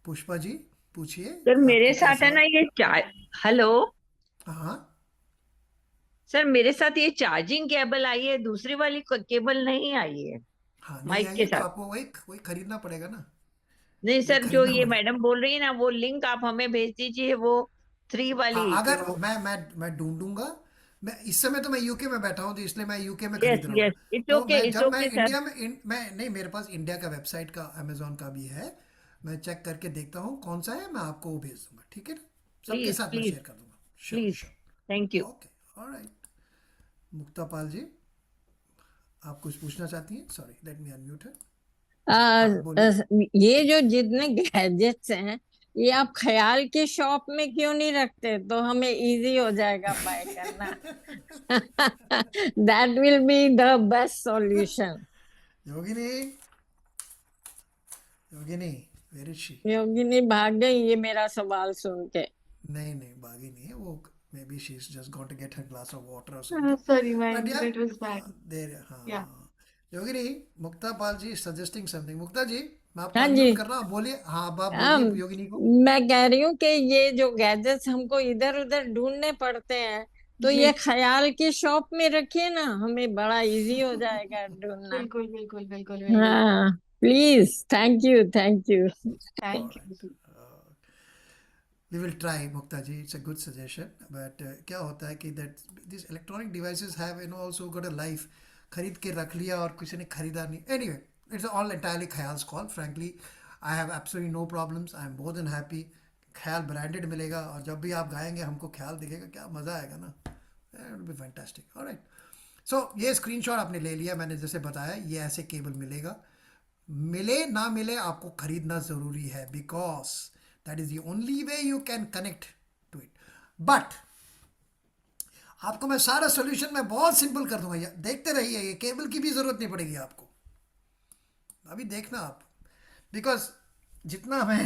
Pushpa ji पूछिए। सर मेरे आपको साथ है कैसा ना ये हेलो हाँ सर, मेरे साथ ये चार्जिंग केबल आई है, दूसरी वाली केबल नहीं आई है हाँ, नहीं माइक आई के है तो साथ। आपको वही खरीदना पड़ेगा ना। नहीं वो सर, जो खरीदना ये पड़ेगा। मैडम बोल रही है ना, वो लिंक आप हमें भेज दीजिए, वो 3 वाली हाँ, अगर जो। मैं ढूंढूंगा। मैं इस समय तो मैं यूके में बैठा हूँ, तो इसलिए मैं यूके में यस खरीद रहा हूँ। यस, इट्स तो ओके, इट्स जब मैं ओके सर। इंडिया में मैं नहीं, मेरे पास इंडिया का वेबसाइट का अमेजोन का भी है। मैं चेक करके देखता हूँ कौन सा है, मैं आपको वो भेज दूंगा, ठीक है ना? सबके प्लीज साथ मैं प्लीज शेयर कर दूंगा। Sure please, sure. Thank you. Okay, alright. Mukta Pal ji, आप कुछ पूछना चाहती हैं? सॉरी, लेट मी अनम्यूट है। ये जो जितने गैजेट्स हैं, ये आप ख्याल की शॉप में क्यों नहीं रखते, तो हमें इजी हो जाएगा बाय करना। That will be the best solution. Yogini, Yogini, where is she? Yogini भाग गई ये मेरा सवाल सुन के। नहीं नहीं, बागी नहीं है वो। maybe she's just going to get her glass of water or something. Sorry, my But yeah, internet was bad. there, हाँ Yeah. योगिनी, मुक्ता पाल जी suggesting something. मुक्ता जी, मैं आपको हाँ unmute जी। कर रहा हूँ, बोलिए। हाँ, अब आप हाँ, बोलिए योगिनी को। मैं कह रही हूँ कि ये जो गैजेट्स हमको इधर उधर ढूंढने पड़ते हैं, तो जी ये ख्याल की शॉप में रखिए ना, हमें बड़ा इजी हो जाएगा ढूंढना। बिल्कुल बिल्कुल बिल्कुल वेरी गुड। हाँ please, thank you thank you. Thank you. We will try Mukta ji, it's a good suggestion, but क्या होता है कि that this electronic devices have also got a life. खरीद के रख लिया और किसी ने खरीदा नहीं, anyway it's all entirely Khyaal's call. Frankly I have absolutely no problems, I am more than happy. Khyaal branded मिलेगा और जब भी आप गाएंगे हमको ख्याल दिखेगा, क्या मज़ा आएगा ना, it will be fantastic. Alright, so ये स्क्रीनशॉट आपने ले लिया, मैंने जैसे बताया ये ऐसे केबल मिलेगा। मिले ना मिले आपको खरीदना ज़रूरी है, because that is the only way you can connect to it. But आपको मैं सारा सोल्यूशन मैं बहुत सिंपल कर दूंगा, देखते रहिए, ये केबल की भी ज़रूरत नहीं पड़ेगी आपको, अभी देखना आप, बिकॉज जितना मैं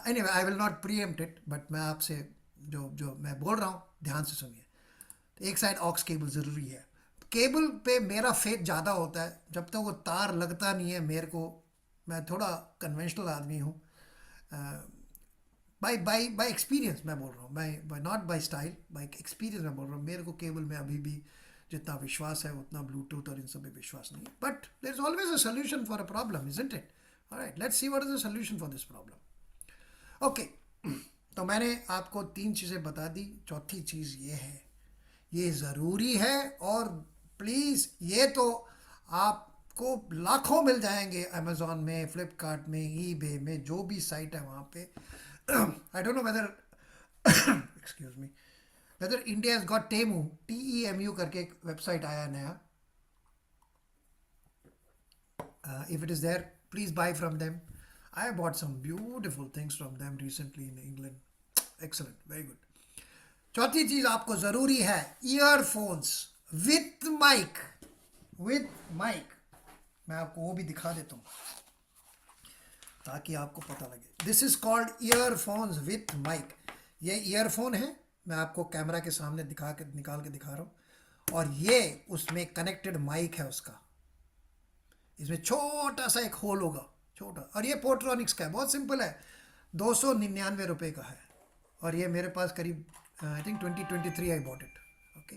anyway I will not pre-empt it, but मैं आपसे जो जो मैं बोल रहा हूँ ध्यान से सुनिए। तो एक साइड ऑक्स केबल ज़रूरी है। केबल पे मेरा फेथ ज़्यादा होता है, जब तक वो तार लगता नहीं है मेरे को, मैं थोड़ा कन्वेंशनल आदमी हूँ, बाय एक्सपीरियंस मैं बोल रहा हूँ, by not by style, by experience मैं बोल रहा हूँ। मेरे को केबल में अभी भी जितना विश्वास है उतना ब्लूटूथ और इन सब में विश्वास नहीं है, but there is always a solution for a problem, isn't it? Alright, let's see what is the solution for this problem. Okay, तो मैंने आपको 3 चीज़ें बता दी, चौथी चीज़ ये है, ये ज़रूरी है, और प्लीज़ ये तो आपको लाखों मिल जाएंगे अमेज़ॉन में, फ्लिपकार्ट में, ईबे में, जो भी साइट है वहाँ पे। I don't know whether excuse me, weather India has got Temu, TEMU करके एक वेबसाइट आया नया। If it is there, please buy from them. I bought some beautiful things from them recently in England. Excellent, very good. चौथी चीज आपको जरूरी है, earphones with mic, मैं आपको वो भी दिखा देता हूँ ताकि आपको पता लगे। This is called earphones with mic. ये ईयरफोन है, मैं आपको कैमरा के सामने निकाल के दिखा रहा हूँ, और ये उसमें कनेक्टेड माइक है उसका। इसमें छोटा सा एक होल होगा, छोटा, और ये पोर्ट्रॉनिक्स का है, बहुत सिंपल है, 299 रुपये का है, और ये मेरे पास करीब I think 2023 I bought it. Okay,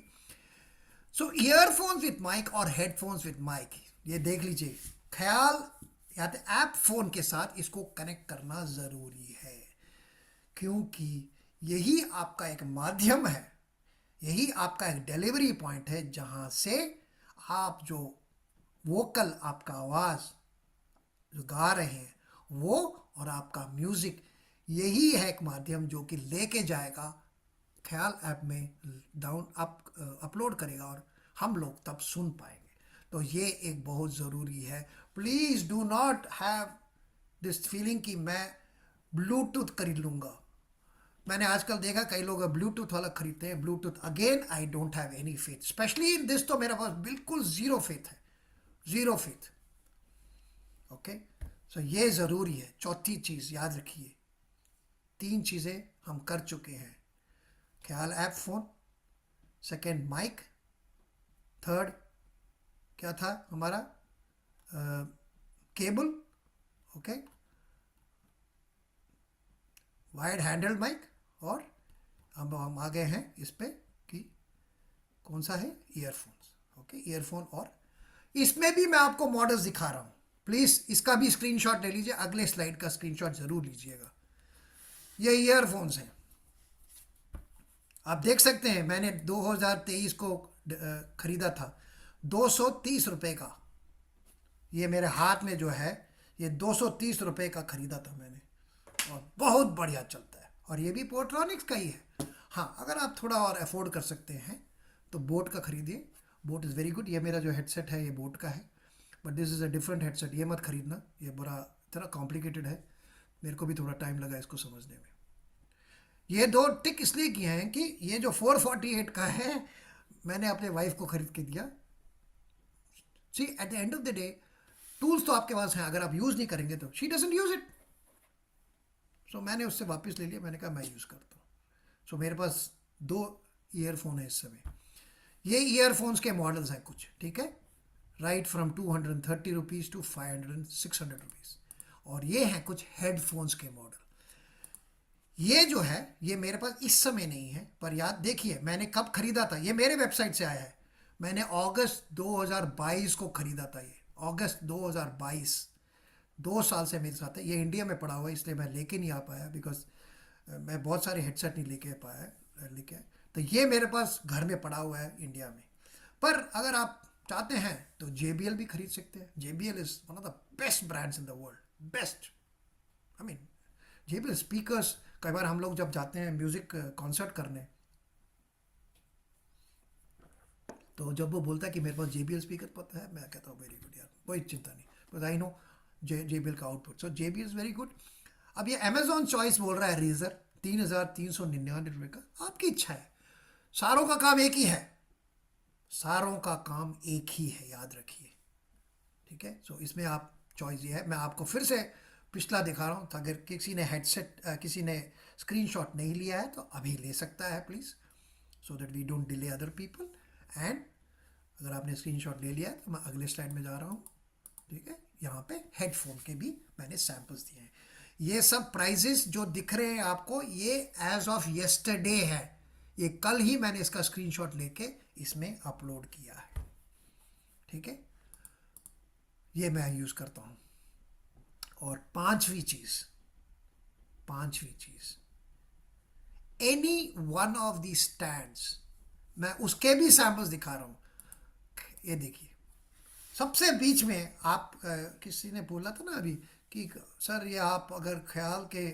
so earphones with mic और हेडफोन्स विथ माइक, ये देख लीजिए, ख्याल या तो ऐप फ़ोन के साथ इसको कनेक्ट करना ज़रूरी है, क्योंकि यही आपका एक माध्यम है, यही आपका एक डिलीवरी पॉइंट है, जहाँ से आप जो वोकल, आपका आवाज़ जो गा रहे हैं वो, और आपका म्यूज़िक, यही है एक माध्यम जो कि लेके जाएगा ख्याल ऐप में, अपलोड करेगा और हम लोग तब सुन पाएंगे। तो ये एक बहुत ज़रूरी है। Please do not have this feeling कि मैं ब्लूटूथ खरीद लूँगा। मैंने आजकल देखा कई लोग ब्लूटूथ वाला खरीदते हैं, Bluetooth, again I don't have any faith, specially in this, तो मेरे पास बिल्कुल ज़ीरो फेथ है, ज़ीरो फेथ। ओके, सो ये ज़रूरी है। चौथी चीज़ याद रखिए, 3 चीज़ें हम कर चुके हैं, Khayal app phone, second mic, third क्या था हमारा, cable, okay, wired handheld mic, और अब हम आ गए हैं इस पे कि कौन सा है, ईयरफोन्स। ओके, ईयरफोन, और इसमें भी मैं आपको मॉडल्स दिखा रहा हूँ, प्लीज़ इसका भी स्क्रीनशॉट ले लीजिए, अगले स्लाइड का स्क्रीनशॉट ज़रूर लीजिएगा। ये ईयरफोन्स हैं, आप देख सकते हैं, मैंने 2023 को ख़रीदा था 230 रुपये का, ये मेरे हाथ में जो है ये 230 रुपये का ख़रीदा था मैंने, और बहुत बढ़िया चलता है, और ये भी पोर्ट्रॉनिक्स का ही है। हाँ, अगर आप थोड़ा और अफोर्ड कर सकते हैं तो बोट का ख़रीदिए, बोट इज़ वेरी गुड। ये मेरा जो हेडसेट है ये बोट का है, but this is a different headset, ये मत ख़रीदना, ये बड़ा इतना कॉम्प्लिकेटेड है, मेरे को भी थोड़ा टाइम लगा इसको समझने में। ये 2 टिक इसलिए किए हैं कि ये जो 448 का है मैंने अपने वाइफ को ख़रीद के दिया। See, at the end of the day tools तो आपके पास हैं, अगर आप यूज़ नहीं करेंगे तो शी डजंट यूज़ इट, सो मैंने उससे वापस ले लिया, मैंने कहा मैं यूज़ करता हूँ। सो मेरे पास 2 ईयरफोन है इस समय। ये ईयरफोन्स के मॉडल्स हैं कुछ, ठीक है, right from 230 rupees to 500 600 rupees, और ये हैं कुछ हेडफोन्स के मॉडल। ये जो है ये मेरे पास इस समय नहीं है, पर याद देखिए मैंने कब खरीदा था, ये मेरे वेबसाइट से आया है। मैंने अगस्त 2022 को खरीदा था, ये अगस्त 2022, 2 साल से मेरे साथ है। ये इंडिया में पड़ा हुआ है इसलिए मैं लेके नहीं आ पाया, बिकॉज मैं बहुत सारे हेडसेट नहीं लेके पाया लेके आया। तो ये मेरे पास घर में पड़ा हुआ है इंडिया में। पर अगर आप चाहते हैं तो JBL भी खरीद सकते हैं। JBL is one of the best brands in the world, best. I mean JBL speakers, कई बार हम लोग जब जाते हैं म्यूज़िक कॉन्सर्ट करने, तो जब वो बोलता है कि मेरे पास JBL स्पीकर पता है, मैं कहता हूँ वेरी गुड यार, कोई चिंता नहीं, बट आई नो JBL का output, so JBL is very good. अब ये अमेजॉन चॉइस बोल रहा है रेजर 3,399 का, आपकी इच्छा है। सारों का काम एक ही है, सारों का काम एक ही है, याद रखिए, ठीक है। सो इसमें आप चॉइस ये है। मैं आपको फिर से पिछला दिखा रहा हूँ, तो अगर किसी ने हेडसेट किसी ने स्क्रीनशॉट नहीं लिया है तो अभी ले सकता है please, so that we don't delay other people. And अगर आपने स्क्रीनशॉट ले लिया है तो मैं अगले स्लाइड में जा रहा हूँ, ठीक है। यहाँ पे हेडफोन के भी मैंने सैम्पल्स दिए हैं। ये सब प्राइजेस जो दिख रहे हैं आपको, ये एज ऑफ येस्टरडे है, ये कल ही मैंने इसका स्क्रीनशॉट लेके इसमें अपलोड किया है, ठीक है। ये मैं यूज़ करता हूँ। और पांचवी चीज़, any one of the stands, मैं उसके भी सैम्पल्स दिखा रहा हूँ। ये देखिए सबसे बीच में आप किसी ने बोला था ना अभी कि सर ये आप अगर ख्याल के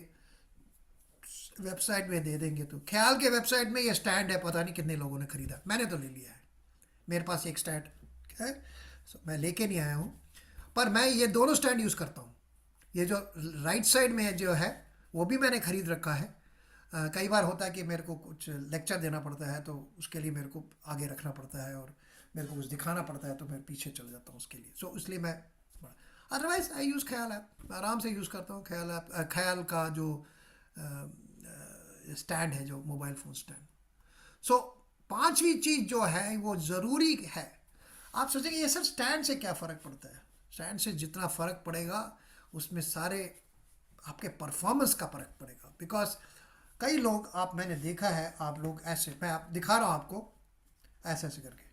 वेबसाइट में दे देंगे, तो ख्याल के वेबसाइट में ये स्टैंड है, पता नहीं कितने लोगों ने खरीदा, मैंने तो ले लिया है, मेरे पास एक स्टैंड है, मैं लेके नहीं आया हूँ। पर मैं ये दोनों स्टैंड यूज़ करता हूँ। ये जो राइट साइड में जो है वो भी मैंने ख़रीद रखा है। कई बार होता है कि मेरे को कुछ लेक्चर देना पड़ता है, तो उसके लिए मेरे को आगे रखना पड़ता है और मेरे को कुछ दिखाना पड़ता है, तो मैं पीछे चल जाता हूँ उसके लिए। सो इसलिए मैं, अदरवाइज आई यूज़ ख्याल ऐप, आराम से यूज़ करता हूँ ख्याल ऐप। ख्याल का जो स्टैंड है, जो मोबाइल फ़ोन स्टैंड। सो पांचवी चीज़ जो है वो ज़रूरी है। आप सोचेंगे ये सर स्टैंड से क्या फ़र्क पड़ता है? स्टैंड से जितना फ़र्क पड़ेगा उसमें सारे आपके परफॉर्मेंस का फ़र्क पड़ेगा। बिकॉज कई लोग, आप मैंने देखा है, आप लोग ऐसे, मैं आप दिखा रहा हूँ आपको, ऐसे ऐसे करके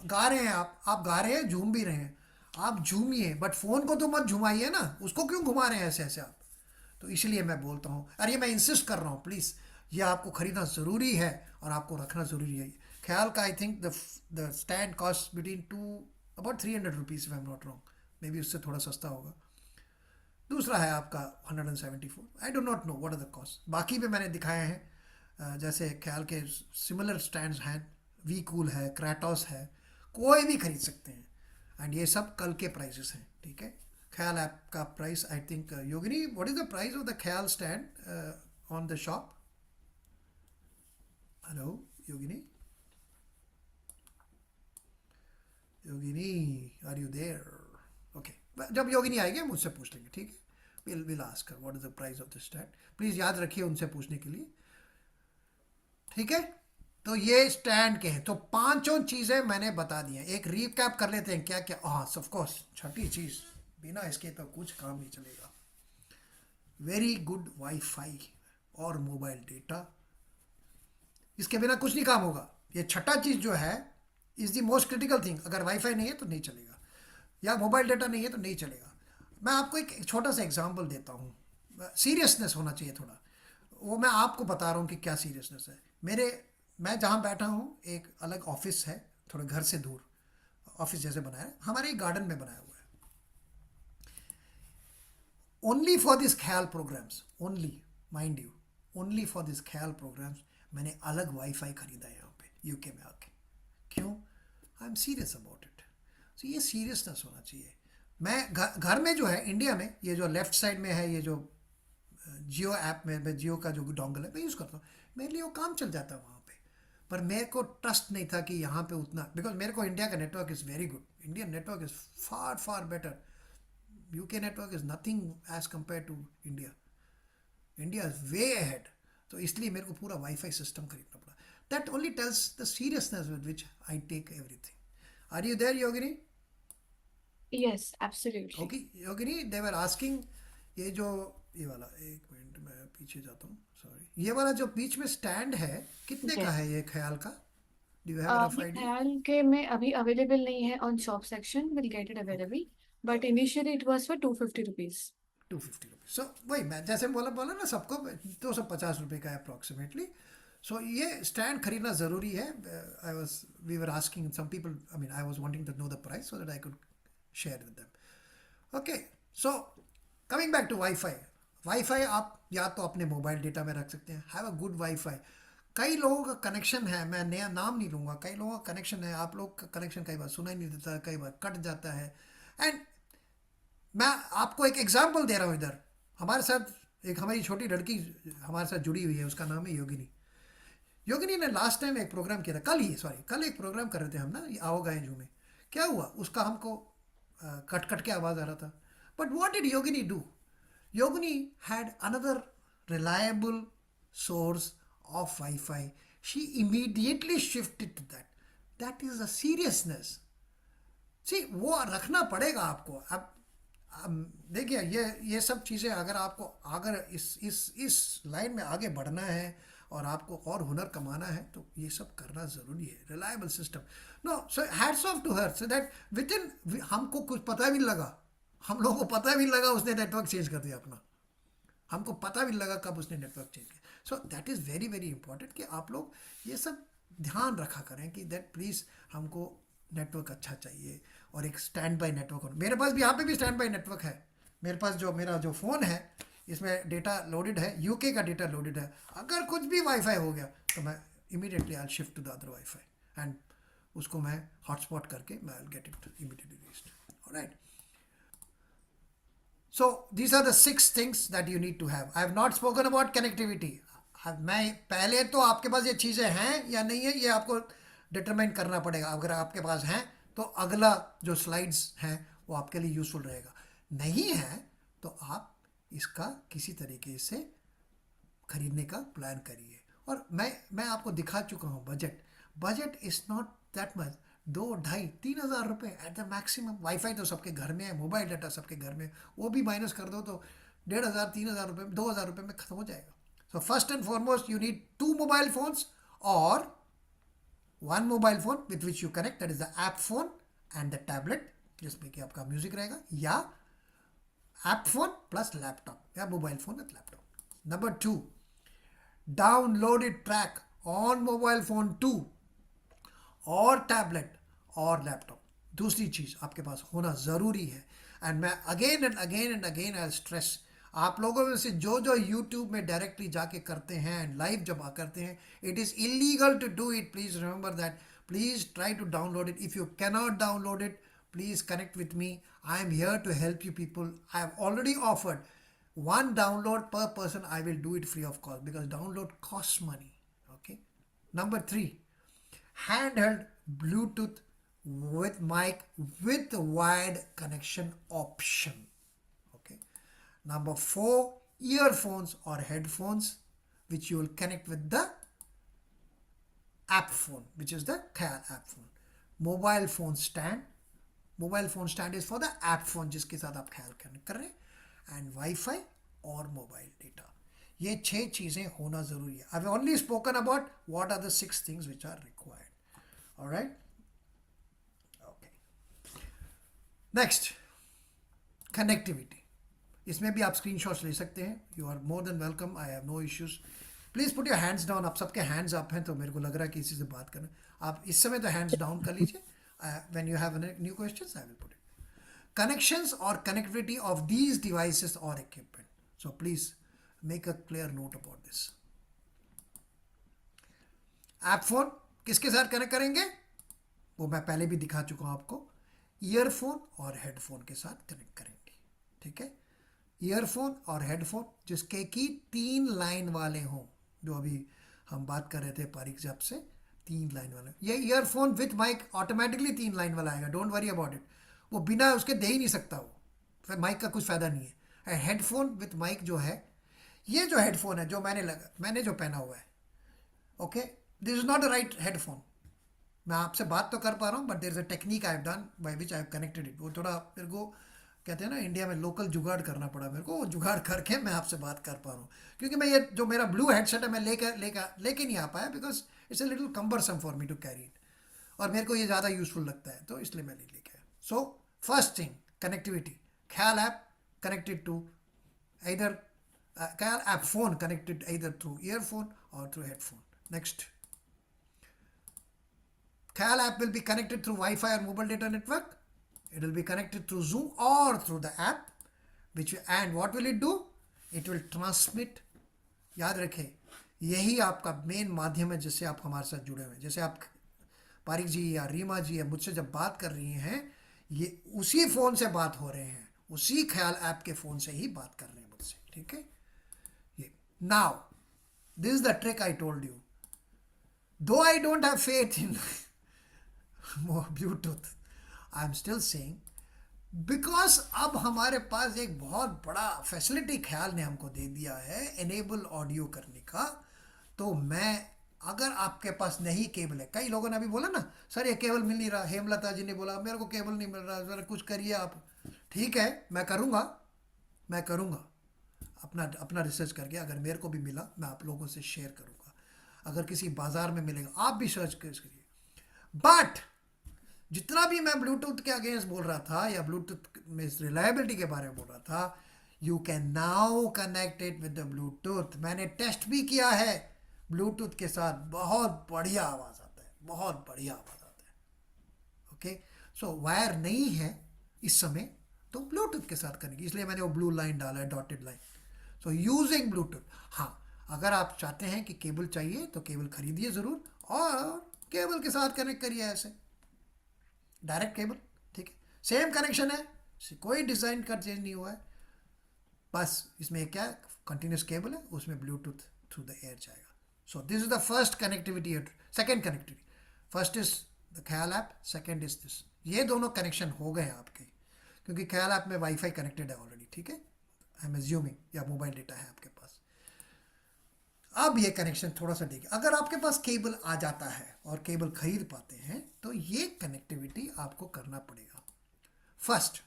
गा रहे हैं, आप गा रहे हैं, झूम भी रहे हैं, आप झूमिए, बट फ़ोन को तो मत झुमाइए ना, उसको क्यों घुमा रहे हैं ऐसे ऐसे आप? तो इसलिए मैं बोलता हूँ, अरे मैं इंसिस्ट कर रहा हूँ, प्लीज़ ये आपको ख़रीदना ज़रूरी है और आपको रखना ज़रूरी है। ख्याल का I think the stand cost between about 300 rupees, if I am not wrong, maybe उससे थोड़ा सस्ता होगा। दूसरा है आपका 174, I do not know what are the cost. बाकी भी मैंने दिखाए हैं, जैसे ख्याल के सिमिलर स्टैंड्स हैं, वी कूल है, क्रैटॉस है, कोई भी खरीद सकते हैं। एंड ये सब कल के प्राइसेस हैं, ठीक है। ख्याल ऐप का price I think, Yogini what is the price of the Khyal stand on the shop? Hello Yogini, are you there? Okay, जब योगिनी आएगी हम उससे पूछ लेंगे, ठीक है। Will ask her what is the price of the stand. Please याद रखिए उनसे पूछने के लिए, ठीक है। तो ये स्टैंड के हैं। तो पांचों चीज़ें मैंने बता दी हैं। एक रीकैप कर लेते हैं क्या क्या। हाँ, ऑफ कोर्स छठी चीज़, बिना इसके तो कुछ काम नहीं चलेगा, वेरी गुड वाईफाई और मोबाइल डेटा, इसके बिना कुछ नहीं काम होगा। ये छठा चीज़ जो है is the most critical thing. अगर वाईफाई नहीं है तो नहीं चलेगा, या मोबाइल डेटा नहीं है तो नहीं चलेगा। मैं आपको एक छोटा सा एग्जांपल देता हूँ, सीरियसनेस होना चाहिए थोड़ा, वो मैं आपको बता रहा हूँ कि क्या सीरियसनेस है। मैं जहाँ बैठा हूँ एक अलग ऑफिस है, थोड़े घर से दूर ऑफिस जैसे बनाया है, हमारे एक गार्डन में बनाया हुआ है, only for this Khayal programs, only mind you, only for this Khayal programs मैंने अलग वाईफाई खरीदा है यहाँ पे यूके में आके। क्यों? I am serious about it. तो ये सीरियसनेस होना चाहिए। मैं घर में जो है इंडिया में, ये जो लेफ्ट साइड में है, ये जो जियो ऐप में जियो का जो डोंगल है मैं यूज़ करता हूँ, मेरे लिए वो काम चल जाता है वहाँ पे। पर मेरे को ट्रस्ट नहीं था कि यहाँ पे उतना, बिकॉज मेरे को इंडिया का network is very good, Indian network is far far better, UK network is nothing as compared to India, India is way ahead. तो इसलिए मेरे को पूरा वाईफाई सिस्टम खरीदना पड़ा। That only tells the seriousness with which I take everything. Are you there Yogini? Yes, absolutely. Okay Yogini, they were asking, ये जो ये वाला, एक मिनट मैं पीछे जाता हूँ, सॉरी। ये वाला जो बीच में स्टैंड है कितने का Yes. है ये ख्याल का? डू यू हैव रफ ये आइडिया? ख्याल के में अभी अवेलेबल नहीं है on shop section, will get it available, but initially it was for 250 rupees. 250 rupees. So वही मैं जैसे बोला ना, सबको 250 रुपये का है अप्रॉक्सीमेटली। सो ये स्टैंड खरीदना ज़रूरी है। We were asking some people, I mean I was wanting to know the price so that I could share with them. Okay, so coming back to wifi. Wifi आप या तो अपने मोबाइल डेटा में रख सकते हैं, हैव अ गुड वाईफाई। कई लोगों का कनेक्शन है, मैं नया नाम नहीं लूँगा, कई लोगों का कनेक्शन है, आप लोग का कनेक्शन कई बार सुनाई नहीं देता, कई बार कट जाता है। एंड मैं आपको एक एग्जांपल दे रहा हूँ। इधर हमारे साथ एक हमारी छोटी लड़की हमारे साथ जुड़ी हुई है, उसका नाम है योगिनी। योगिनी ने लास्ट टाइम एक प्रोग्राम किया था, कल एक प्रोग्राम कर रहे थे हम ना, ये आओ गाएं झूमे। क्या हुआ, उसका हमको कट कट के आवाज़ आ रहा था। But what did Yogini do? Yogini had another reliable source of Wi-Fi. She immediately shifted to that. That is a seriousness. See, वो रखना पड़ेगा आपको। अब देखिए, ये सब चीज़ें अगर इस लाइन में आगे बढ़ना है और आपको और हुनर कमाना है तो ये सब करना ज़रूरी है। Reliable system, no, so hats off to her, so that within हमको कुछ पता भी नहीं लगा, हम लोगों को पता भी नहीं लगा उसने नेटवर्क चेंज कर दिया अपना, हमको पता भी नहीं लगा कब उसने नेटवर्क चेंज किया। So that is very very important कि आप लोग ये सब ध्यान रखा करें कि दैट प्लीज़ हमको नेटवर्क अच्छा चाहिए और एक स्टैंड बाई नेटवर्क हो। मेरे पास भी यहाँ पे भी स्टैंड बाई नेटवर्क है। मेरे पास मेरा जो फ़ोन है इसमें डेटा लोडेड है, यूके का डेटा लोडेड है। अगर कुछ भी वाईफाई हो गया तो मैं immediately I shift to the other wifi and उसको मैं हॉटस्पॉट करके मैं I get it immediately reached. Alright, so these are the 6 things that you need to have. I have not spoken about connectivity. मैं पहले तो आपके पास ये चीज़ें हैं या नहीं है ये आपको डिटरमाइन करना पड़ेगा। अगर आपके पास हैं तो अगला जो स्लाइड्स हैं वो आपके लिए यूज़फुल रहेगा, नहीं है तो आप इसका किसी तरीके से खरीदने का प्लान करिए। और मैं आपको दिखा चुका हूँ budget is not that much, 2-2.5-3 हज़ार रुपये एट द मैक्सिमम। वाईफाई तो सबके घर में है, मोबाइल डाटा सबके घर में, वो भी माइनस कर दो तो 1,500-3,000 रुपये, 2,000 रुपये में ख़त्म हो जाएगा। So first and foremost you need 2 mobile phones और 1 mobile phone with which you connect, that is the app phone and the tablet जिसमें कि आपका म्यूज़िक रहेगा, या ऐप फ़ोन प्लस लैपटॉप या mobile phone with laptop. Number 2, downloaded track on mobile phone 2 और tablet और laptop. दूसरी चीज़ आपके पास होना ज़रूरी है। एंड मैं again and again I stress, आप लोगों में से जो यूट्यूब में डायरेक्टली जाके करते हैं एंड लाइव जब करते हैं, it is illegal to do it. Please remember that, please try to download it. If you cannot download it, please connect with me, I am here to help you people. I have already offered 1 download per person, I will do it free of cost because download costs money. Okay. Number 3, handheld Bluetooth with mic with wired connection option. Okay. Number 4, earphones or headphones which you will connect with the app phone, which is the Khayal app phone. Mobile phone stand. Mobile phone stand is for the app phone जिसके साथ आप ख्याल connect कर रहे हैं, and wifi और mobile data. ये 6 चीज़ें होना ज़रूरी है। I have only spoken about what are the 6 things which are required. Alright, okay. Next, connectivity. इसमें भी आप स्क्रीनशॉट्स ले सकते हैं, you are more than welcome, I have no issues. Please put your hands down. आप सबके hands up हैं तो मेरे को लग रहा है कि इसी से बात करना। आप इस समय तो हैंड्स डाउन कर लीजिए। When you have new questions I will put it. Connections or connectivity of these devices or equipment. So please make a clear note about this. App phone किसके साथ कनेक्ट करेंगे वो मैं पहले भी दिखा चुका हूं आपको। ईयरफोन और हेडफोन के साथ कनेक्ट करेंगे, ठीक है। ईयरफोन और हेडफोन जिसके की 3 लाइन वाले हों, जो अभी हम बात कर रहे थे पारिक जब से, 3 लाइन वाले। ये earphone with mic automatically 3 line वाला आएगा, डोंट वरी अबाउट इट। वो बिना उसके दे ही नहीं सकता, वो फिर माइक का कुछ फ़ायदा नहीं है। हेडफोन विथ माइक जो है, ये जो हेडफोन है जो मैंने जो पहना हुआ है, okay, this is not a right headphone. मैं आपसे बात तो कर पा रहा हूँ but there is a technique I have done by which I have connected it. वो थोड़ा मेरे को कहते हैं ना इंडिया में लोकल जुगाड़ करना पड़ा मेरे को, वो जुगाड़ करके मैं आपसे बात कर पा रहा हूँ, क्योंकि मैं ये जो मेरा ब्लू हेडसेट है मैं लेके नहीं आ पाया, because it's a little cumbersome for me to carry it, और मेरे को ये ज़्यादा यूजफुल लगता है, तो इसलिए मैं नहीं लेके आया. So first thing, connectivity. ख्याल ऐप कनेक्टेड टू either ख्याल app phone connected either through earphone or through headphone. Next, ख्याल app will be connected through Wi-Fi or mobile data network. It will be connected through Zoom or through the app, and what will it do? It will transmit. याद रखें, यही आपका main माध्यम है जिससे आप हमारे साथ जुड़े हुए हैं. जैसे आप पारिक जी या रीमा जी या मुझसे जब बात कर रही हैं, ये उसी फ़ोन से बात हो रहे हैं, उसी ख्याल ऐप के फ़ोन से ही बात कर रहे हैं मुझसे. ठीक है. ये now this is the trick I told you. Though I don't have faith in Bluetooth, I am still saying, because अब हमारे पास एक बहुत बड़ा फैसिलिटी ख्याल ने हमको दे दिया है एनेबल ऑडियो करने का. तो मैं, अगर आपके पास नहीं केबल है, कई लोगों ने अभी बोला ना सर ये केबल मिल नहीं रहा, हेमलता जी ने बोला मेरे को केबल नहीं मिल रहा, ज़रा कुछ करिए आप. ठीक है, मैं करूँगा अपना रिसर्च करके. अगर मेरे को भी मिला मैं आप लोगों से शेयर करूँगा. अगर किसी बाज़ार में मिलेगा आप भी सर्च करिए. बट जितना भी मैं ब्लूटूथ के अगेंस्ट बोल रहा था या ब्लूटूथ में रिलायबिलिटी के बारे में बोल रहा था, you can now connect it with the Bluetooth. मैंने टेस्ट भी किया है ब्लूटूथ के साथ, बहुत बढ़िया आवाज़ आता है, बहुत बढ़िया आवाज़ आता है. ओके, सो वायर नहीं है इस समय तो ब्लूटूथ के साथ करेंगे, इसलिए मैंने वो ब्लू लाइन डाला है, dotted line. So using Bluetooth. हाँ, अगर आप चाहते हैं कि केबल चाहिए तो केबल खरीदिए ज़रूर, और केबल के साथ कनेक्ट करिए ऐसे डायरेक्ट केबल. ठीक है, सेम कनेक्शन है, कोई डिज़ाइन का चेंज नहीं हुआ है, बस इसमें क्या कंटिन्यूस केबल है, उसमें ब्लूटूथ थ्रू द एयर जाएगा. सो this is the first connectivity. Second connectivity, first is the Khayal app, second is this. ये दोनों कनेक्शन हो गए हैं आपके, क्योंकि ख्याल ऐप में वाईफाई कनेक्टेड है ऑलरेडी. ठीक है, आई एम एज्यूमिंग, या मोबाइल डेटा है आपके पास. अब ये कनेक्शन थोड़ा सा देखिए, अगर आपके पास केबल आ जाता है और केबल खरीद पाते हैं तो ये कनेक्टिविटी आपको करना पड़ेगा. फर्स्ट,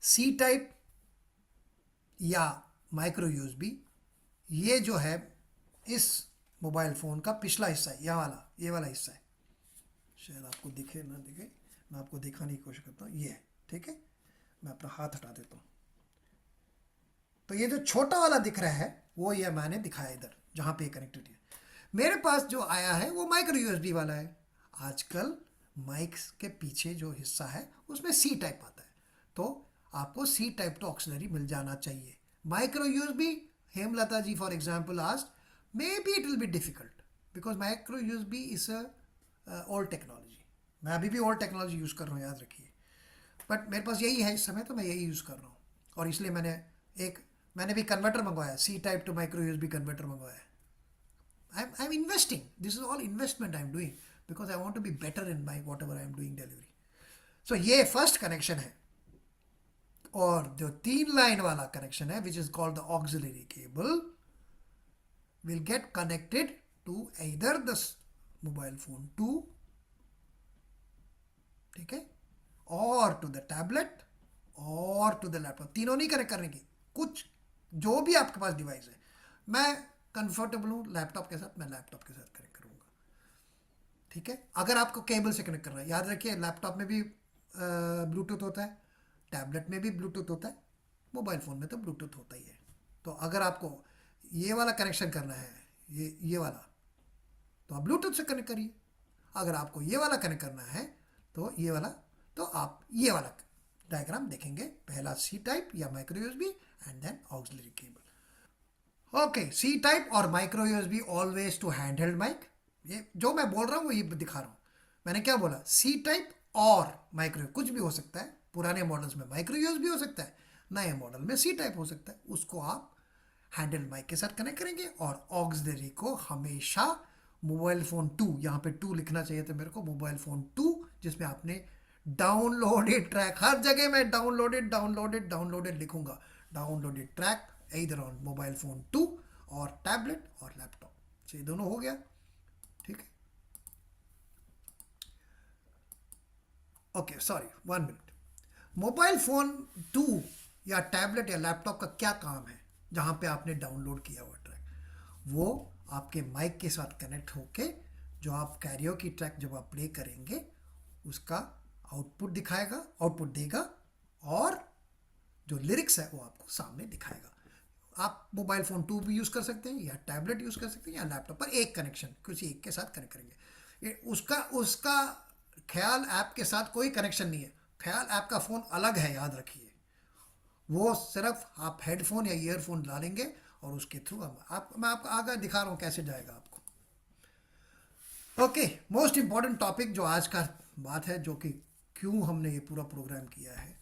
सी टाइप या माइक्रो यूएसबी. ये जो है इस मोबाइल फ़ोन का पिछला हिस्सा है, ये वाला हिस्सा है. शायद आपको दिखे ना दिखे, मैं आपको दिखाने की कोशिश करता हूँ. ये है, ठीक है, मैं अपना हाथ हटा देता हूँ. तो ये जो छोटा वाला दिख रहा है वो ये मैंने दिखाया इधर जहाँ पे कनेक्टिविटी है. मेरे पास जो आया है वो माइक्रो यूएसबी वाला है. आजकल माइक्स के पीछे जो हिस्सा है उसमें सी टाइप आता है, तो आपको सी टाइप टू ऑक्सिलरी मिल जाना चाहिए. Micro USB, Hemlata ji for example asked, maybe it will be difficult because micro USB is a old technology. मैं अभी भी ओल्ड टेक्नोलॉजी यूज़ कर रहा हूँ, याद रखिए, बट मेरे पास यही है इस समय, तो मैं यही यूज़ कर रहा हूँ. और इसलिए मैंने भी कन्वर्टर मंगवाया, C type to micro USB converter मंगवाया. I am investing, this is all investment I am doing because I want to be better in my whatever I am doing delivery. So ये first connection है. और जो 3 line वाला connection है which is called the auxiliary cable will get connected to either the mobile phone 2, ठीक है, और to the tablet और टू द लैपटॉप. तीनों नहीं कनेक्ट करने की, कुछ जो भी आपके पास डिवाइस है. मैं कंफर्टेबल हूँ लैपटॉप के साथ, मैं लैपटॉप के साथ कनेक्ट करूँगा. ठीक है, अगर आपको केबल से कनेक्ट करना है, याद रखिए लैपटॉप में भी ब्लूटूथ होता है, टैबलेट में भी ब्लूटूथ होता है, मोबाइल फ़ोन में तो ब्लूटूथ होता ही है. तो अगर आपको ये वाला कनेक्शन करना है, ये वाला, तो आप ब्लूटूथ से कनेक्ट करिए. अगर आपको ये वाला कनेक्ट करना है तो ये वाला, तो आप ये वाला डायग्राम देखेंगे, पहला सी टाइप या micro USB and then auxiliary cable. Okay, C type और micro USB always to handheld mic. ये जो मैं बोल रहा हूँ वो ये दिखा रहा हूँ. मैंने क्या बोला, सी टाइप और माइक्रो, कुछ भी हो सकता है. पुराने मॉडल्स में माइक्रो यूएसबी हो सकता है, नए मॉडल में सी टाइप हो सकता है. उसको आप हैंडहेल्ड माइक के साथ कनेक्ट करेंगे. और ऑक्सिलरी को हमेशा मोबाइल फ़ोन 2, यहाँ पे 2 लिखना चाहिए था मेरे को, मोबाइल फ़ोन 2 जिसमें आपने डाउनलोडेड ट्रैक, हर जगह मैं डाउनलोडेड लिखूंगा. डाउनलोडेड ट्रैक इधर ऑन मोबाइल फ़ोन 2 और टैबलेट और लैपटॉप, ये दोनों हो गया. ठीक है, okay, sorry 1 minute. Mobile phone 2 या टैबलेट या लैपटॉप का क्या काम है जहाँ पे आपने डाउनलोड किया हुआ ट्रैक? वो आपके माइक के साथ कनेक्ट होके जो आप कैरियोकी ट्रैक जब आप प्ले करेंगे उसका आउटपुट देगा और जो लिरिक्स है वो आपको सामने दिखाएगा। आप मोबाइल फ़ोन 2 भी यूज़ कर सकते हैं या टैबलेट यूज़ कर सकते हैं या लैपटॉप पर एक कनेक्शन किसी एक के साथ कनेक्ट करेंगे। उसका ख्याल ऐप के साथ कोई कनेक्शन नहीं है। ख्याल ऐप का फ़ोन अलग है, याद रखिए। वो सिर्फ आप हेडफोन या ईयरफोन डालेंगे और उसके थ्रू मैं आपको आगे दिखा रहा हूँ कैसे जाएगा आपको। ओके, मोस्ट इम्पॉर्टेंट टॉपिक जो आज का बात है, जो कि क्यों हमने ये पूरा प्रोग्राम किया है,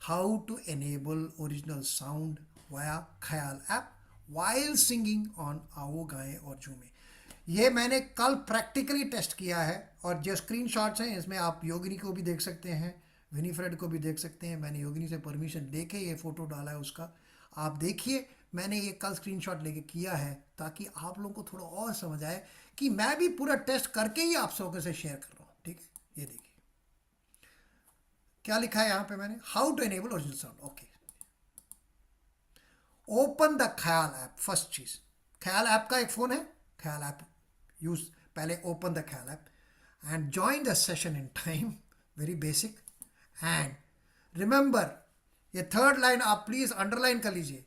how to enable original sound via ख्याल ऐप वाइल सिंगिंग ऑन आओ गाएं और झूमें। ये मैंने कल प्रैक्टिकली टेस्ट किया है और जो स्क्रीनशॉट्स हैं इसमें आप योगिनी को भी देख सकते हैं, विनीफ्रेड को भी देख सकते हैं। मैंने योगिनी से परमिशन लेके ये फ़ोटो डाला है उसका, आप देखिए। मैंने ये कल स्क्रीनशॉट लेके किया है ताकि आप लोगों को थोड़ा और समझ आए कि मैं भी पूरा टेस्ट करके ही आप सबके से शेयर कर रहा हूँ। ठीक है, ये देखिए क्या लिखा है यहाँ पे मैंने, how to enable original sound. Okay, open the Khayal app. First चीज़, ख्याल ऐप का एक फ़ोन है, ख्याल ऐप यूज। पहले open the Khayal app and join the session in time, very basic. And remember, ये थर्ड लाइन आप प्लीज़ अंडरलाइन कर लीजिए।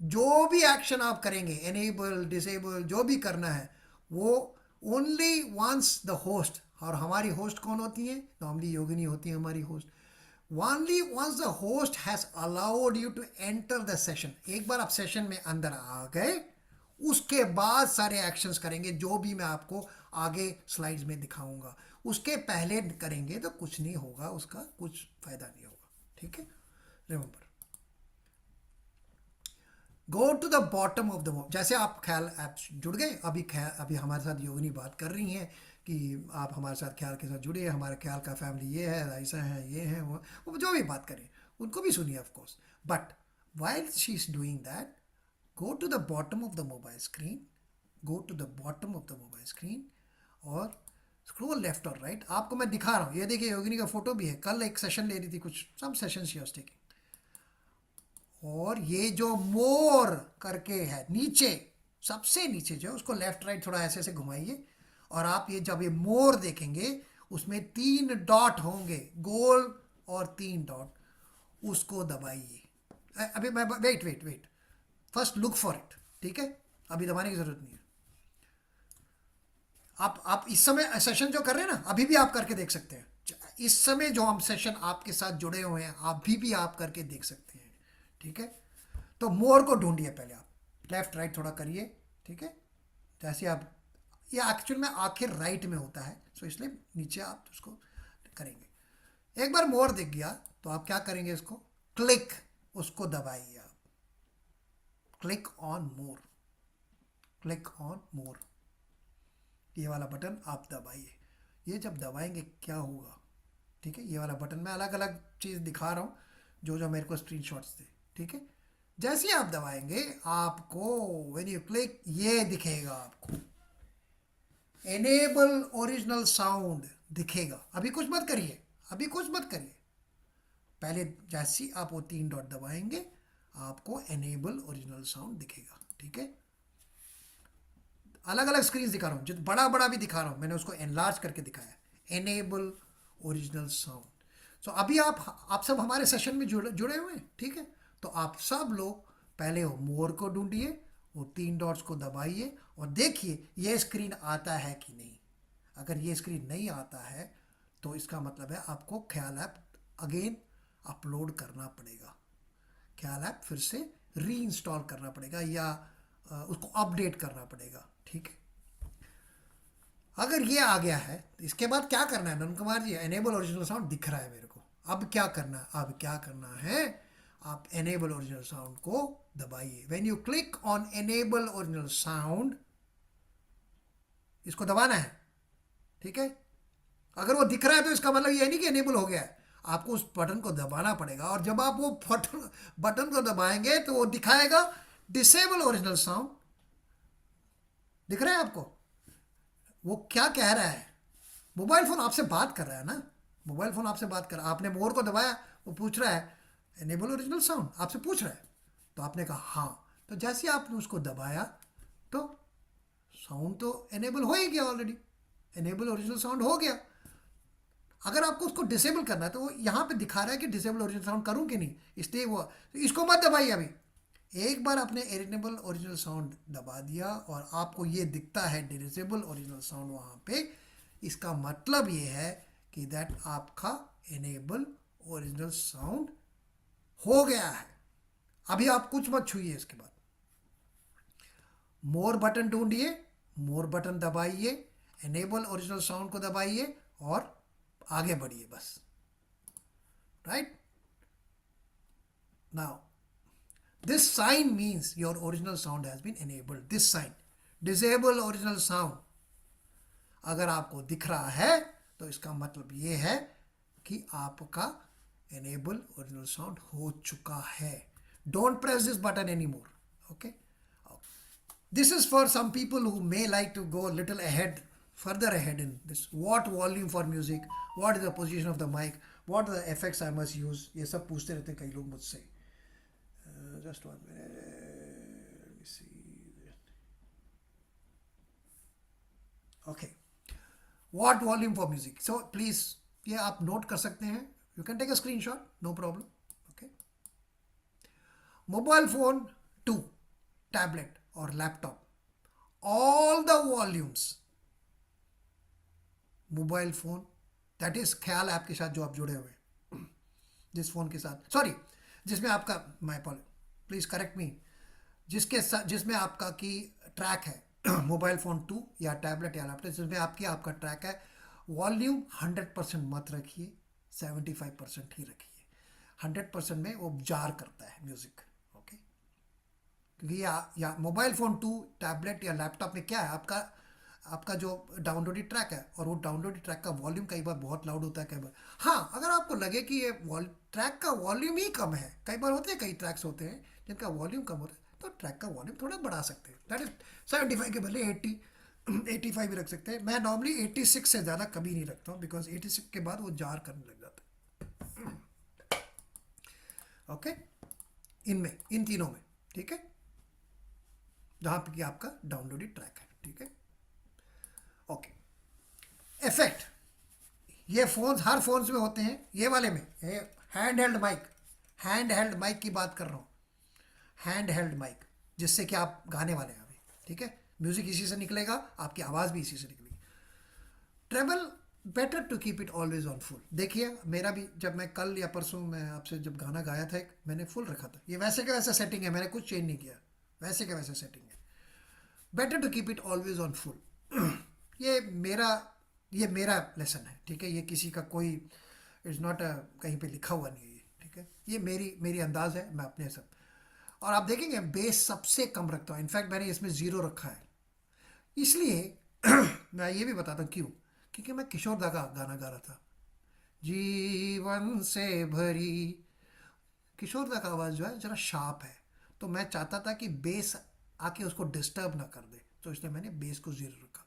जो भी एक्शन आप करेंगे, एनेबल डिसेबल जो भी करना है, वो ओनली वंस द होस्ट, और हमारी होस्ट कौन होती है? नॉर्मली योगिनी होती है हमारी host. Only once the host has allowed you to enter the session, एक बार आप सेशन में अंदर आ गए उसके बाद सारे एक्शंस करेंगे जो भी मैं आपको आगे स्लाइड्स में दिखाऊंगा। उसके पहले करेंगे तो कुछ नहीं होगा, उसका कुछ फ़ायदा नहीं होगा। ठीक है, remember, go to the bottom of the, जैसे आप ख्याल ऐप जुड़ गए, अभी हमारे साथ योगिनी बात कर रही हैं कि आप हमारे साथ ख्याल के साथ जुड़िए, हमारे ख्याल का फैमिली ये है, ऐसा है, ये है, वो जो भी बात करें उनको भी सुनिए of course. But while she is doing that, go to the bottom of the mobile screen, और scroll left और right। आपको मैं दिखा रहा हूँ, ये देखिए योगिनी का फोटो भी है, कल एक सेशन ले रही थी, कुछ some session she was taking. और ये जो मोर करके है नीचे, सबसे नीचे जो उसको लेफ्ट राइट थोड़ा ऐसे ऐसे घुमाइए और आप ये जब ये मोर देखेंगे उसमें 3 डॉट होंगे, गोल और 3 डॉट, उसको दबाइए। अभी मैं wait first look for it. ठीक है, अभी दबाने की जरूरत नहीं है। आप इस समय सेशन जो कर रहे हैं ना, अभी भी आप करके देख सकते हैं। इस समय जो हम सेशन आपके साथ जुड़े हुए हैं, अभी भी आप करके देख सकते हैं। ठीक है, तो मोर को ढूंढिए, पहले आप लेफ्ट राइट थोड़ा करिए। ठीक है, जैसे आप, ये एक्चुअल में आखिर राइट में होता है, सो इसलिए नीचे आप उसको करेंगे। एक बार मोर दिख गया तो आप क्या करेंगे, इसको क्लिक, उसको दबाइए आप, क्लिक ऑन मोर, ये वाला बटन आप दबाइए। ये जब दबाएंगे क्या होगा? ठीक है, ये वाला बटन मैं अलग अलग चीज़ दिखा रहा हूँ जो मेरे को स्क्रीनशॉट्स थे। ठीक है, जैसे ही आप दबाएंगे आपको व्हेन यू क्लिक ये दिखेगा, आपको एनेबल ओरिजिनल साउंड दिखेगा। अभी कुछ मत करिए, पहले जैसे ही आप वो 3 डॉट दबाएंगे आपको एनेबल ओरिजिनल साउंड दिखेगा। ठीक है, अलग अलग स्क्रीन दिखा रहा हूँ, जो बड़ा भी दिखा रहा हूँ, मैंने उसको एनलार्ज करके दिखाया, एनेबल ओरिजिनल साउंड। सो अभी आप सब हमारे सेशन में जुड़े हुए हैं। ठीक है, तो आप सब लोग पहले वो मोर को ढूंढिए, वो 3 डॉट्स को दबाइए और देखिए ये स्क्रीन आता है कि नहीं। अगर ये स्क्रीन नहीं आता है तो इसका मतलब है आपको ख्याल ऐप अगेन अपलोड करना पड़ेगा, ख्याल ऐप फिर से रीइंस्टॉल करना पड़ेगा या उसको अपडेट करना पड़ेगा। ठीक है, अगर ये आ गया है तो इसके बाद क्या करना है Nand Kumar ji? Enable original sound दिख रहा है मेरे को, अब क्या करना है? आप एनेबल ओरिजिनल साउंड को दबाइए। When you click on enable original sound, इसको दबाना है। ठीक है, अगर वो दिख रहा है तो इसका मतलब ये नहीं कि एनेबल हो गया है, आपको उस बटन को दबाना पड़ेगा। और जब आप वो बटन को दबाएंगे तो वो दिखाएगा डिसेबल ओरिजिनल साउंड। दिख रहा है आपको वो क्या कह रहा है? मोबाइल फोन आपसे बात कर रहा है ना, आपने मोर को दबाया, वो पूछ रहा है एनेबल ओरिजिनल साउंड, आपसे पूछ रहा है, तो आपने कहा हाँ, तो जैसे ही आपने उसको दबाया तो साउंड तो एनेबल हो ही गया ऑलरेडी, एनेबल ओरिजिनल साउंड हो गया। अगर आपको उसको डिसेबल करना है तो वो यहाँ पे दिखा रहा है कि डिसेबल ओरिजिनल साउंड करूँ कि नहीं, इसलिए वो, तो इसको मत दबाइए अभी। एक बार आपने एनेबल ओरिजिनल साउंड दबा दिया और आपको ये दिखता है डिसेबल ओरिजिनल साउंड वहाँ पे, इसका मतलब ये है कि दैट आपका एनेबल ओरिजिनल साउंड हो गया है। अभी आप कुछ मत छूइए। इसके बाद मोर बटन ढूंढिए, मोर बटन दबाइए, एनेबल ओरिजिनल साउंड को दबाइए और आगे बढ़िए बस, right. Now this sign means your original sound has been enabled. This sign disable original sound अगर आपको दिख रहा है तो इसका मतलब ये है कि आपका एनेबल ओरिजिनल साउंड हो चुका है। Don't press this button any more, okay. This is for some people who may like to go a little ahead, further ahead in this. What volume for music? What is the position of the mic? What are the effects I must use? ये सब पूछते रहते हैं कई लोग मुझसे। Just 1 minute. Let me see. Okay. What volume for music? So please, ये आप नोट कर सकते हैं. You can take a screenshot, no problem. Okay. Mobile phone 2, tablet or laptop, all the volumes, mobile phone that is ख्याल app के साथ जो आप जुड़े हुए हैं, जिस फोन के साथ, सॉरी, जिसमें आपका, माय प्लीज करेक्ट मी, जिसके साथ, जिसमें आपका की ट्रैक है मोबाइल फोन 2 या टैबलेट या लैपटॉप, जिसमें आपका ट्रैक है, वॉल्यूम 100% मत रखिए, 75% ही रखिए। 100% में वो जार करता है म्यूजिक, ओके। क्योंकि या मोबाइल फ़ोन 2, टैबलेट या लैपटॉप में क्या है, आपका जो डाउनलोडेड ट्रैक है, और वो डाउनलोडेड ट्रैक का वॉल्यूम कई बार बहुत लाउड होता है, कई बार, हाँ, अगर आपको लगे कि ये ट्रैक का वॉल्यूम ही कम है, कई बार होते हैं, कई ट्रैक्स होते हैं जिनका वॉल्यूम कम होता है, तो ट्रैक का वॉल्यूम थोड़ा बढ़ा सकते हैं। दैट इज 75 के बदले 80, 85 भी रख सकते हैं। मैं नॉर्मली 86 से ज़्यादा कभी नहीं रखता हूँ, बिकॉज 86 के बाद वो जार करने लग जाता है, ओके। इनमें, इन तीनों में, ठीक है, जहाँ पे कि आपका डाउनलोडेड ट्रैक है, ठीक है, ओके। इफेक्ट, ये फोन्स, हर फोन्स में होते हैं, ये वाले में हैंड हेल्ड माइक की बात कर रहा हूँ, हैंड हेल्ड माइक, जिससे कि आप गाने वाले हैं अभी, ठीक है, म्यूजिक इसी से निकलेगा, आपकी आवाज़ भी इसी से निकलेगी। Treble, better to keep it always on full. देखिए मेरा भी, जब मैं कल या परसों मैं आपसे जब गाना गाया था, मैंने फुल रखा था, ये वैसे का वैसा सेटिंग है, मैंने कुछ चेंज नहीं किया, वैसे का वैसा सेटिंग है। Better to keep it always on full. ये मेरा लेसन है, ठीक है, ये किसी का कोई, इट्स नॉट कहीं पे लिखा हुआ नहीं है, ठीक है, ये मेरी अंदाज है, मैं अपने सब। और आप देखेंगे बेस सबसे कम रखता हूँ, इनफैक्ट मैंने इसमें 0 रखा है, इसलिए मैं ये भी बताता हूँ क्यों, क्योंकि मैं किशोर दा का गाना गा रहा था, जीवन से भरी, किशोर दा का आवाज़ जो है ज़रा शार्प है, तो मैं चाहता था कि बेस आके उसको डिस्टर्ब ना कर दे, तो इसलिए मैंने बेस को 0 रखा।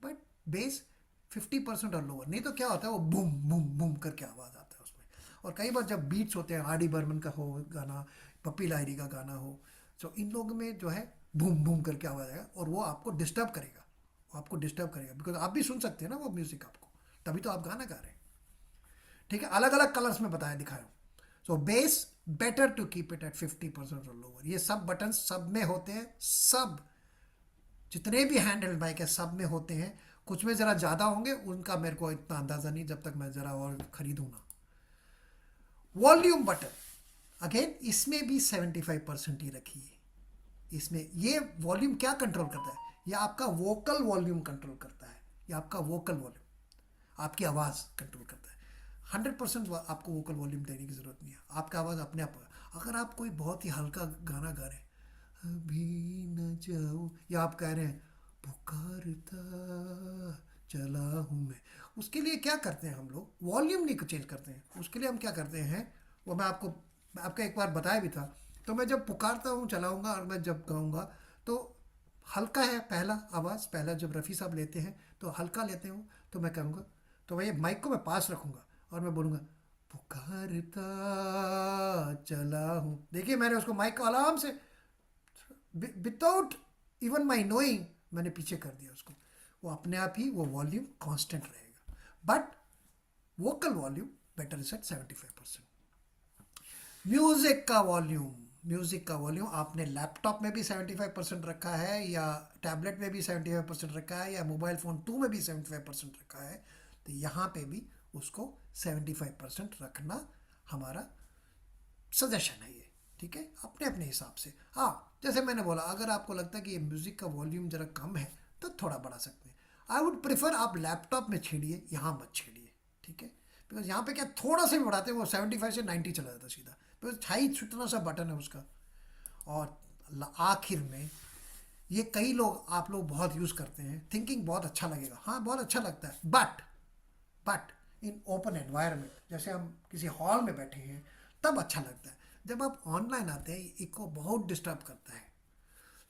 बट बेस 50% और लोअर, नहीं तो क्या होता है, वो बूम बूम बूम करके आवाज़ आता है उसमें। और कई बार जब बीट्स होते हैं, आर.डी. बर्मन का हो गाना, पप्पी लाहिरी का गाना हो, तो इन लोगों में जो है बूम बूम करके आवाज़ आएगा, और वो आपको डिस्टर्ब करेगा, बिकॉज आप भी सुन सकते हैं ना वो म्यूज़िक आपको, तभी तो आप गाना गा रहे हैं, ठीक है। अलग अलग कलर्स में दिखाया हूँ। So bass better to keep it at 50% और लोअर। ये सब बटन सब में होते हैं, सब जितने भी हैंड हेल्ड माइक है सब में होते हैं, कुछ में ज़रा ज़्यादा होंगे, उनका मेरे को इतना अंदाज़ा नहीं, जब तक मैं ज़रा और खरीदूँ ना। वॉल्यूम बटन, अगेन इसमें भी 75% ही रखिए। इसमें ये वॉल्यूम क्या कंट्रोल करता है, ये आपका वोकल वॉल्यूम कंट्रोल करता है, ये आपका वोकल वॉल्यूम, आपकी आवाज़ कंट्रोल करता है। 100% आपको वोकल वॉल्यूम देने की ज़रूरत नहीं है, आपका आवाज़ अपने आप। अगर आप कोई बहुत ही हल्का गाना गा रहे हैं, अभी न जाओ, या आप कह रहे हैं पुकारता चला हूँ मैं, उसके लिए क्या करते हैं हम लोग, वॉल्यूम नहीं चेंज करते हैं, उसके लिए हम क्या करते हैं, वो मैं आपका एक बार बताया भी था। तो मैं जब पुकारता हूँ चलाऊँगा, और मैं जब गाऊँगा तो हल्का है पहला जब रफ़ी साहब लेते हैं तो हल्का लेते हूँ, तो मैं कहूँगा, तो मैं ये माइक को मैं पास रखूँगा और मैं बोलूँगा पुकारता चला हूँ। देखिए मैंने उसको माइक को आराम से विदाउट इवन माई नोइंग मैंने पीछे कर दिया उसको। वो अपने आप ही वो वॉल्यूम कांस्टेंट रहेगा, but vocal volume better is at 75%। Music का वॉल्यूम आपने लैपटॉप में भी 75% रखा है, या टैबलेट में भी 75% रखा है, या मोबाइल फ़ोन 2 में भी 75% रखा है, तो यहाँ पे भी उसको 75% रखना हमारा सजेशन है ये, ठीक है, अपने अपने हिसाब से। हाँ, जैसे मैंने बोला, अगर आपको लगता है कि ये म्यूज़िक का वॉल्यूम ज़रा कम है तो थोड़ा बढ़ा सकते हैं। आई वुड प्रेफर आप लैपटॉप में छेड़िए, यहाँ मत छेड़िए, ठीक है, बिकॉज यहाँ पे क्या थोड़ा सा भी बढ़ाते हैं वो 75 से 90 चला जाता सीधा, बिकॉज हाई छुटना सा बटन है उसका। और आखिर में ये कई लोग, आप लोग बहुत यूज़ करते हैं थिंकिंग बहुत अच्छा लगेगा। हाँ, बहुत अच्छा लगता है, बट इन ओपन एनवायरनमेंट, जैसे हम किसी हॉल में बैठे हैं तब अच्छा लगता है। जब आप ऑनलाइन आते हैं इको बहुत डिस्टर्ब करता है।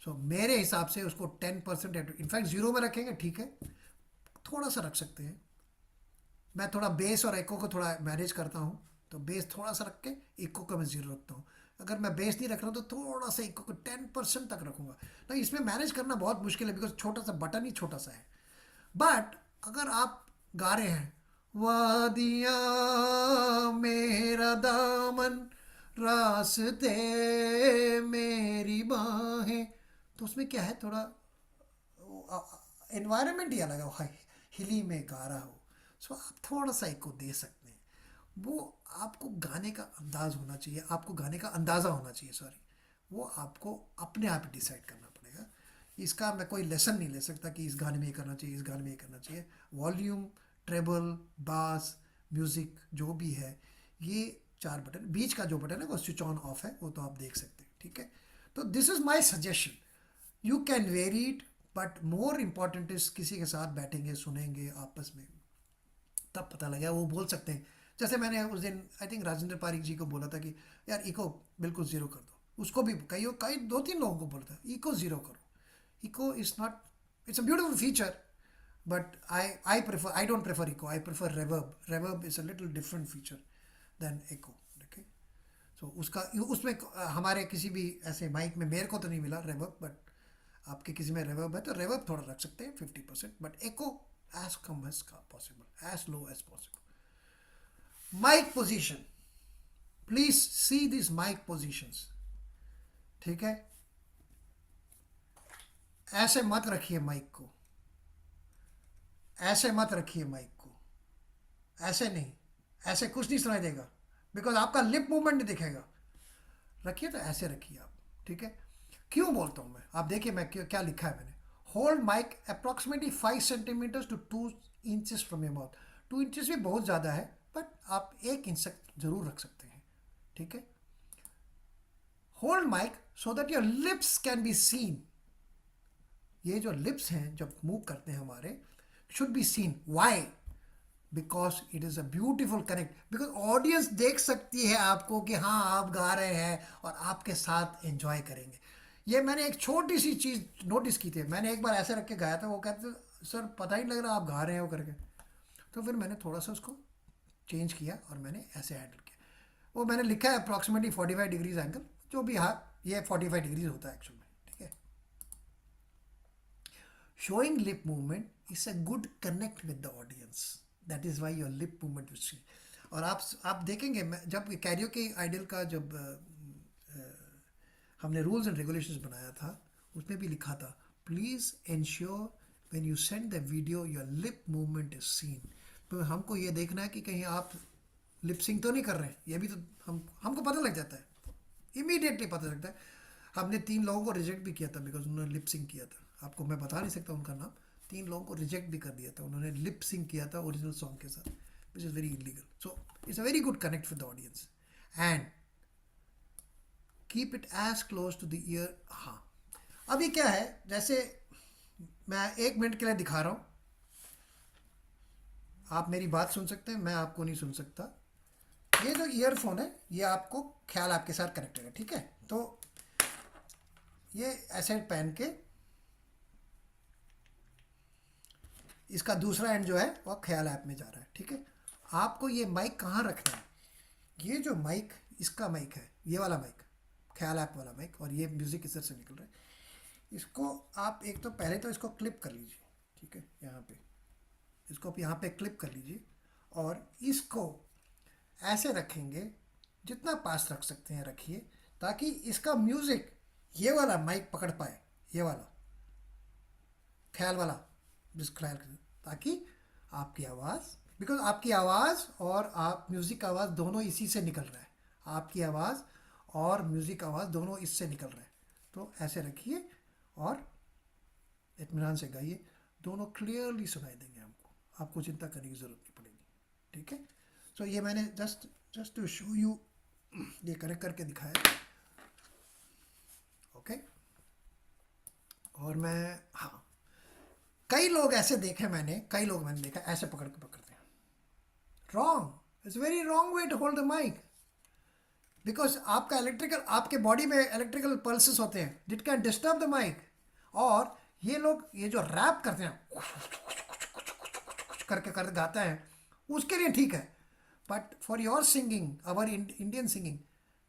सो मेरे हिसाब से उसको 10% इनफैक्ट 0 में रखेंगे, ठीक है, थोड़ा सा रख सकते हैं। मैं थोड़ा बेस और एको को थोड़ा मैनेज करता हूँ, तो बेस थोड़ा सा रख के इको को मैं 0 रखता हूँ। अगर मैं बेस नहीं रख रहा हूँ तो थोड़ा सा इको को 10% तक रखूँगा। नहीं, इसमें मैनेज करना बहुत मुश्किल है बिकॉज छोटा सा बटन ही छोटा सा है। बट अगर आप गा रहे हैं वादियाँ मेरा दामन रास्ते मेरी बाहें, तो उसमें क्या है, थोड़ा एनवायरनमेंट ही अलग है, हिली में गा रहा हो। सो आप थोड़ा सा इको दे सकते हैं। वो आपको गाने का अंदाज होना चाहिए, आपको गाने का अंदाज़ा होना चाहिए, सॉरी, वो आपको अपने आप डिसाइड करना पड़ेगा। इसका मैं कोई लेसन नहीं ले सकता कि इस गाने में ये करना चाहिए, इस गाने में ये करना चाहिए। वॉल्यूम, ट्रेबल, बास, म्यूज़िक जो भी है, ये 4 बटन, बीच का जो बटन है वो स्विच ऑन ऑफ है, वो तो आप देख सकते हैं, ठीक है। तो this is my suggestion, you can very it, but more important is किसी के साथ बैठेंगे, सुनेंगे आपस में, तब पता लगा। वो बोल सकते हैं, जैसे मैंने उस दिन आई थिंक राजेंद्र पारिक जी को बोला था कि यार इको बिल्कुल 0 कर दो। उसको भी कई 2-3 लोगों को बोला था इको 0 करो। Echo is not, it's a beautiful feature, but I don't prefer echo, I prefer reverb. Reverb is a little different feature than echo, okay. So उसमें हमारे किसी भी ऐसे माइक में मेरे को तो नहीं मिला रेवर्ब, बट आपके किसी में रेवर्ब है तो रेवर्ब थोड़ा रख सकते हैं 50%, but echo as come as possible, as low as possible. Mic position, please see this mic positions, ठीक है। ऐसे मत रखिए माइक को, ऐसे मत रखिए माइक को, ऐसे नहीं, ऐसे कुछ नहीं सुनाई देगा बिकॉज आपका लिप मूवमेंट नहीं दिखेगा। रखिए तो ऐसे रखिए आप, ठीक है। क्यों बोलता हूँ मैं, आप देखिए मैं क्या लिखा है मैंने, hold mic approximately 5 centimetres to 2 inches from your mouth. 2 inches भी बहुत ज़्यादा है, बट आप 1 इंच तक जरूर रख सकते हैं, ठीक है। Hold mic so that your lips can be seen. ये जो लिप्स हैं जब मूव करते हैं हमारे, should be seen. Why? Because it is a beautiful connect, because audience देख सकती है आपको कि हाँ आप गा रहे हैं और आपके साथ एंजॉय करेंगे। ये मैंने एक छोटी सी चीज़ नोटिस की थी, मैंने एक बार ऐसे रख के गाया था, वो कहते सर पता ही नहीं लग रहा आप गा रहे हो करके। तो फिर मैंने थोड़ा सा उसको चेंज किया और मैंने ऐसे हैंडल किया। वो मैंने लिखा है अप्रॉक्सीमेटली 45 डिग्रीज एंगल, जो भी हाँ ये 45 डिग्रीज होता है एक्चुअल में, ठीक है। Showing lip movement is a good connect with the audience, that is why your lip movement will see. और आप देखेंगे, जब कैरियोके आइडल का जब हमने रूल्स एंड रेगुलेशंस बनाया था, उसमें भी लिखा था please ensure when you send the video your lip movement is seen. तो हमको ये देखना है कि कहीं आप लिप सिंक तो नहीं कर रहे हैं, ये भी तो हमको पता लग जाता है, इमीडिएटली पता लगता है। हमने 3 लोगों को रिजेक्ट भी किया था बिकॉज उन्होंने लिप सिंक किया था। आपको मैं बता नहीं सकता उनका नाम, 3 लोगों को रिजेक्ट भी कर दिया था, उन्होंने लिप सिंक किया था ओरिजिनल सॉन्ग के साथ, which is very illegal. So it's a very good connect with the audience and keep it as close to the ear. हाँ, अभी क्या है, जैसे मैं 1 मिनट के लिए दिखा रहा हूँ, आप मेरी बात सुन सकते हैं, मैं आपको नहीं सुन सकता। ये जो ईयरफोन है ये आपको ख्याल आपके साथ कनेक्टेड है, ठीक है। तो ये ऐसे पहन के इसका दूसरा एंड जो है वो ख्याल ऐप में जा रहा है, ठीक है। आपको ये माइक कहाँ रखना है, ये जो माइक, इसका माइक है, ये वाला माइक, ख्याल ऐप वाला माइक, और ये म्यूज़िक इधर से निकल रहा है। इसको आप एक तो पहले तो इसको क्लिप कर लीजिए, ठीक है, यहाँ पे इसको आप यहाँ पे क्लिप कर लीजिए, और इसको ऐसे रखेंगे, जितना पास रख सकते हैं रखिए, ताकि इसका म्यूज़िक ये वाला माइक पकड़ पाए, ये वाला ख्याल वाला, जिस ख्याल, ताकि आपकी आवाज़, बिकॉज आपकी आवाज़ और आप म्यूज़िक का आवाज़ दोनों इसी से निकल रहा है, आपकी आवाज़ और म्यूज़िक आवाज़ दोनों इससे निकल रहा है। तो ऐसे रखिए और इत्मीनान से गाइए, दोनों क्लियरली सुनाई देंगे हमको, आपको चिंता करने की ज़रूरत नहीं पड़ेगी, ठीक है। सो ये मैंने जस्ट टू शो यू ये कनेक्ट करके दिखाया, ओके। और मैं, हाँ, कई लोग ऐसे देखे मैंने, कई लोग मैंने देखा ऐसे पकड़ते हैं, wrong, it's very wrong way to hold the mic, because आपका इलेक्ट्रिकल, आपके बॉडी में इलेक्ट्रिकल पल्सेस होते हैं it can disturb the mic. और ये लोग ये जो रैप करते हैं करके गाते हैं, उसके लिए ठीक है, but for your singing, our Indian singing,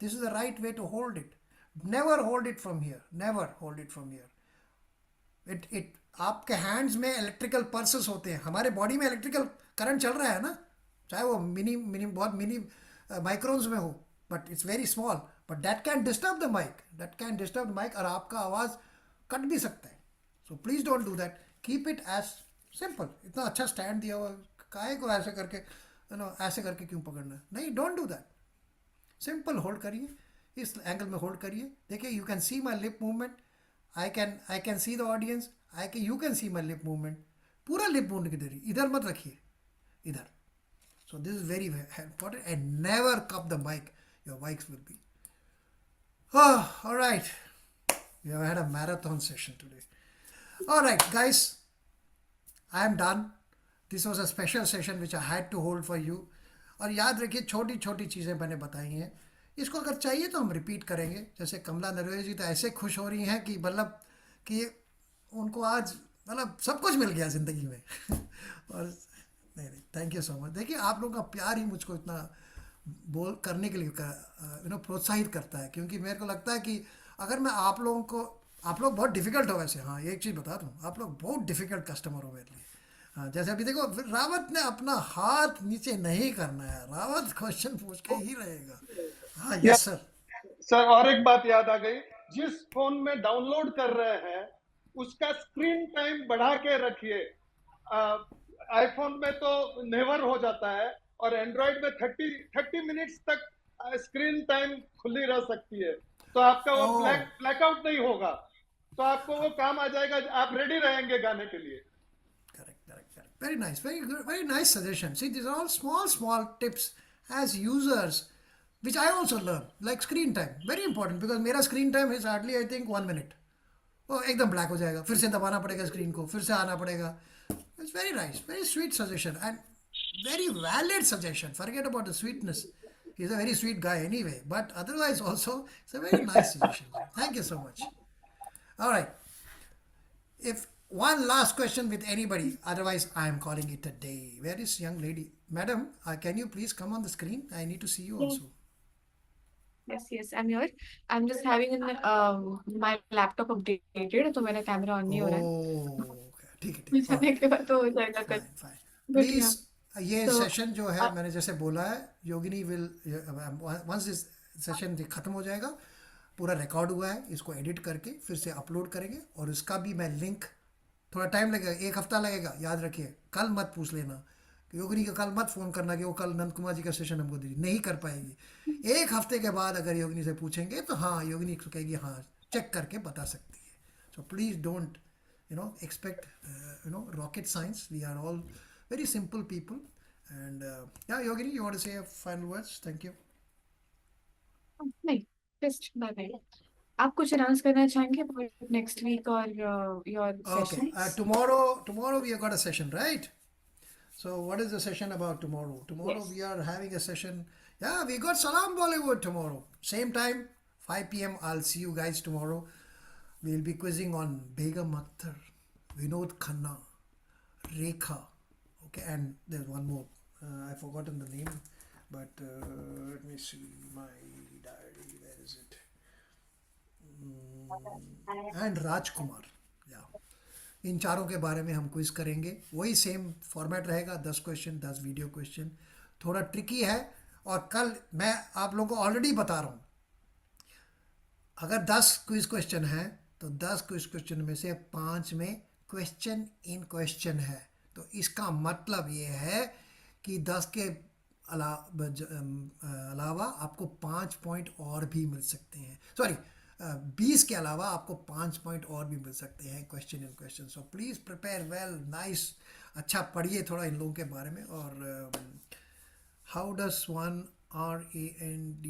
this is the right way to hold it. Never hold it from here, never hold it from here. It आपके हैंड्स में इलेक्ट्रिकल पल्सेस होते हैं, हमारे बॉडी में इलेक्ट्रिकल करंट चल रहा है ना, चाहे वो बहुत मिनी माइक्रोन्स में हो, but it's very small, but that can disturb the mic, that can disturb the mic, और आपका आवाज़ कट भी सकता है। So please don't do that, keep it as simple. इतना अच्छा स्टैंड दिया हुआ, काहे को ऐसे करके, ऐसे करके क्यों पकड़ना है, नहीं, don't do that, simple hold करिए, इस एंगल में होल्ड करिए। देखिए, you can see my lip movement, I can see the audience, you can see my lip movement, पूरा लिप मूवमेंट की देरी, इधर मत रखिए, इधर। So this is very important, and never cup the mic, your mics will be alright. We have had a marathon session today. All right, guys, I am done. This was a special session which I had to hold for you. और याद रखिए, छोटी छोटी चीज़ें मैंने बताई हैं, इसको अगर चाहिए तो हम रिपीट करेंगे। जैसे कमला नरवरे जी तो ऐसे खुश हो रही हैं कि मतलब कि उनको आज मतलब सब कुछ मिल गया ज़िंदगी में और नहीं, थैंक यू सो मच। देखिए, आप लोगों का प्यार ही मुझको इतना बोल करने के लिए प्रोत्साहित करता है, क्योंकि मेरे को लगता है कि अगर मैं आप लोगों को, आप लोग बहुत डिफ़िकल्ट हो वैसे, हाँ एक चीज़ बता दूँ, आप लोग बहुत डिफ़िकल्ट कस्टमर हो मेरे लिए। हाँ, जैसे अभी देखो, रावत ने अपना हाथ नीचे नहीं करना है, रावत क्वेश्चन पूछ के ही रहेगा। हाँ, यस सर। सर, और एक बात याद आ गई, जिस फोन में डाउनलोड कर रहे हैं उसका स्क्रीन टाइम बढ़ा के रखिए। आईफोन में तो नेवर हो जाता है, और एंड्रॉइड में 30 मिनट्स तक स्क्रीन टाइम खुली रह सकती है, तो आपका वो ब्लैकआउट नहीं होगा, तो आपको वो काम आ जाएगा, आप रेडी रहेंगे गाने के लिए। Correct. Very nice, very good, very nice suggestion. See, these are all small tips as users, which I also learn, like screen time, very important, because मेरा screen time is hardly, I think, 1 minute. वो एकदम black हो जाएगा, फिर से दबाना पड़ेगा screen को, फिर से आना पड़ेगा। It's very nice, very sweet suggestion, and very valid suggestion. Forget about the sweetness. He's a very sweet guy anyway, but otherwise also it's a very nice suggestion. Thank you so much. All right. If one last question with anybody, otherwise I am calling it a day. Where is young lady? Madam, can you please come on the screen? I need to see you also. Yes, I'm here. I'm just having my laptop updated, तो मेरा camera on नहीं हो रहा है। ठीक है। जाने के बाद तो हो जाएगा कल। प्लीज, ये सेशन जो है, मैंने जैसे बोला है, योगिनी विल, वंस दिस सेशन खत्म हो जाएगा, पूरा रिकॉर्ड हुआ है, इसको एडिट करके फिर से अपलोड करेंगे, और इसका भी मैं लिंक, थोड़ा टाइम लगेगा, 1 हफ्ता लगेगा, याद रखिए। कल मत पूछ लेना, योगिनी का कल मत फ़ोन करना कि वो कल नंद कुमार जी का सेशन हमको दीजिए, नहीं कर पाएगी। 1 हफ्ते के बाद अगर योगिनी से पूछेंगे तो हाँ, योगिनी कहेगी हाँ, चेक करके बता सकती है। So please don't expect rocket science. We are all very simple people, and yeah, Yogini, you want to say a final words? Thank you. नहीं, just bye. आप कुछ अनाउंस करना चाहेंगे about next week or your sessions? Okay, tomorrow we have got a session, right? So what is the session about tomorrow? Tomorrow Yes. we are having a session. Yeah, we got Salam Bollywood tomorrow. Same time, 5 p.m. I'll see you guys tomorrow. We'll be quizzing on Begum Akhtar, Vinod Khanna, Rekha. Okay, and there's one more. I've forgotten the name. but let me see my diary. Where is it? And Rajkumar. Yeah. इन चारों के बारे में हम quiz करेंगे. वही same format रहेगा, 10 question 10 video question. थोड़ा tricky है, और कल मैं आप लोगों को ऑलरेडी बता रहा हूँ, अगर 10 क्विज क्वेश्चन हैं तो 10 क्विज क्वेश्चन में से 5 में क्वेश्चन इन क्वेश्चन है. तो इसका मतलब ये है कि 10 के अलावा आपको 5 पॉइंट और भी मिल सकते हैं. सॉरी, 20 के अलावा आपको 5 पॉइंट और भी मिल सकते हैं question in question. So please prepare well, nice. अच्छा पढ़िए थोड़ा इन लोगों के बारे में. और how does one RAND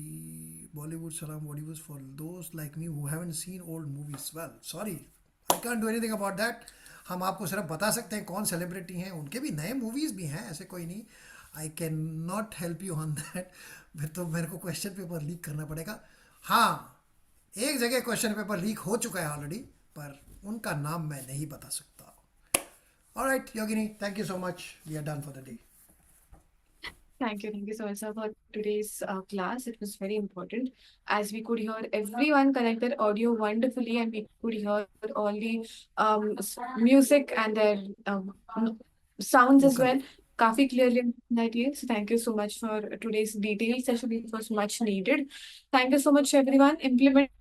Bollywood salam Bollywood for those like me who haven't seen old movies? Well, sorry, I can't do anything about that. हम आपको सिर्फ बता सकते हैं कौन सेलिब्रिटी हैं, उनके भी नए मूवीज़ भी हैं, ऐसे कोई नहीं. I can not help you on that. फिर तो मेरे को क्वेश्चन पेपर लीक करना पड़ेगा. हाँ, एक जगह क्वेश्चन पेपर लीक हो चुका है ऑलरेडी, पर उनका नाम मैं नहीं बता सकता. Alright Yogini, thank you so much. We are done for the day. Thank you so much, sir, for today's class. It was very important as we could hear everyone connect their audio wonderfully, and we could hear all the music and their sounds as well. काफी clearly that yes. So thank you so much for today's detailed session. It was much needed. Thank you so much everyone. Implement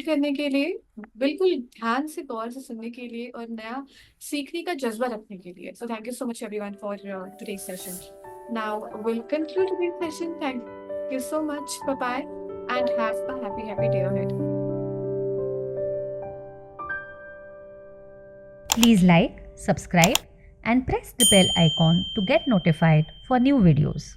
करने के लिए, बिल्कुल ध्यान से गौर से सुनने के लिए और नया सीखने का जज्बा रखने के लिए. So thank you so much everyone for today's session. Now we'll conclude today's session. Thank you so much. Bye-bye and have a happy day ahead. Please like, subscribe and press the bell icon to get notified for new videos.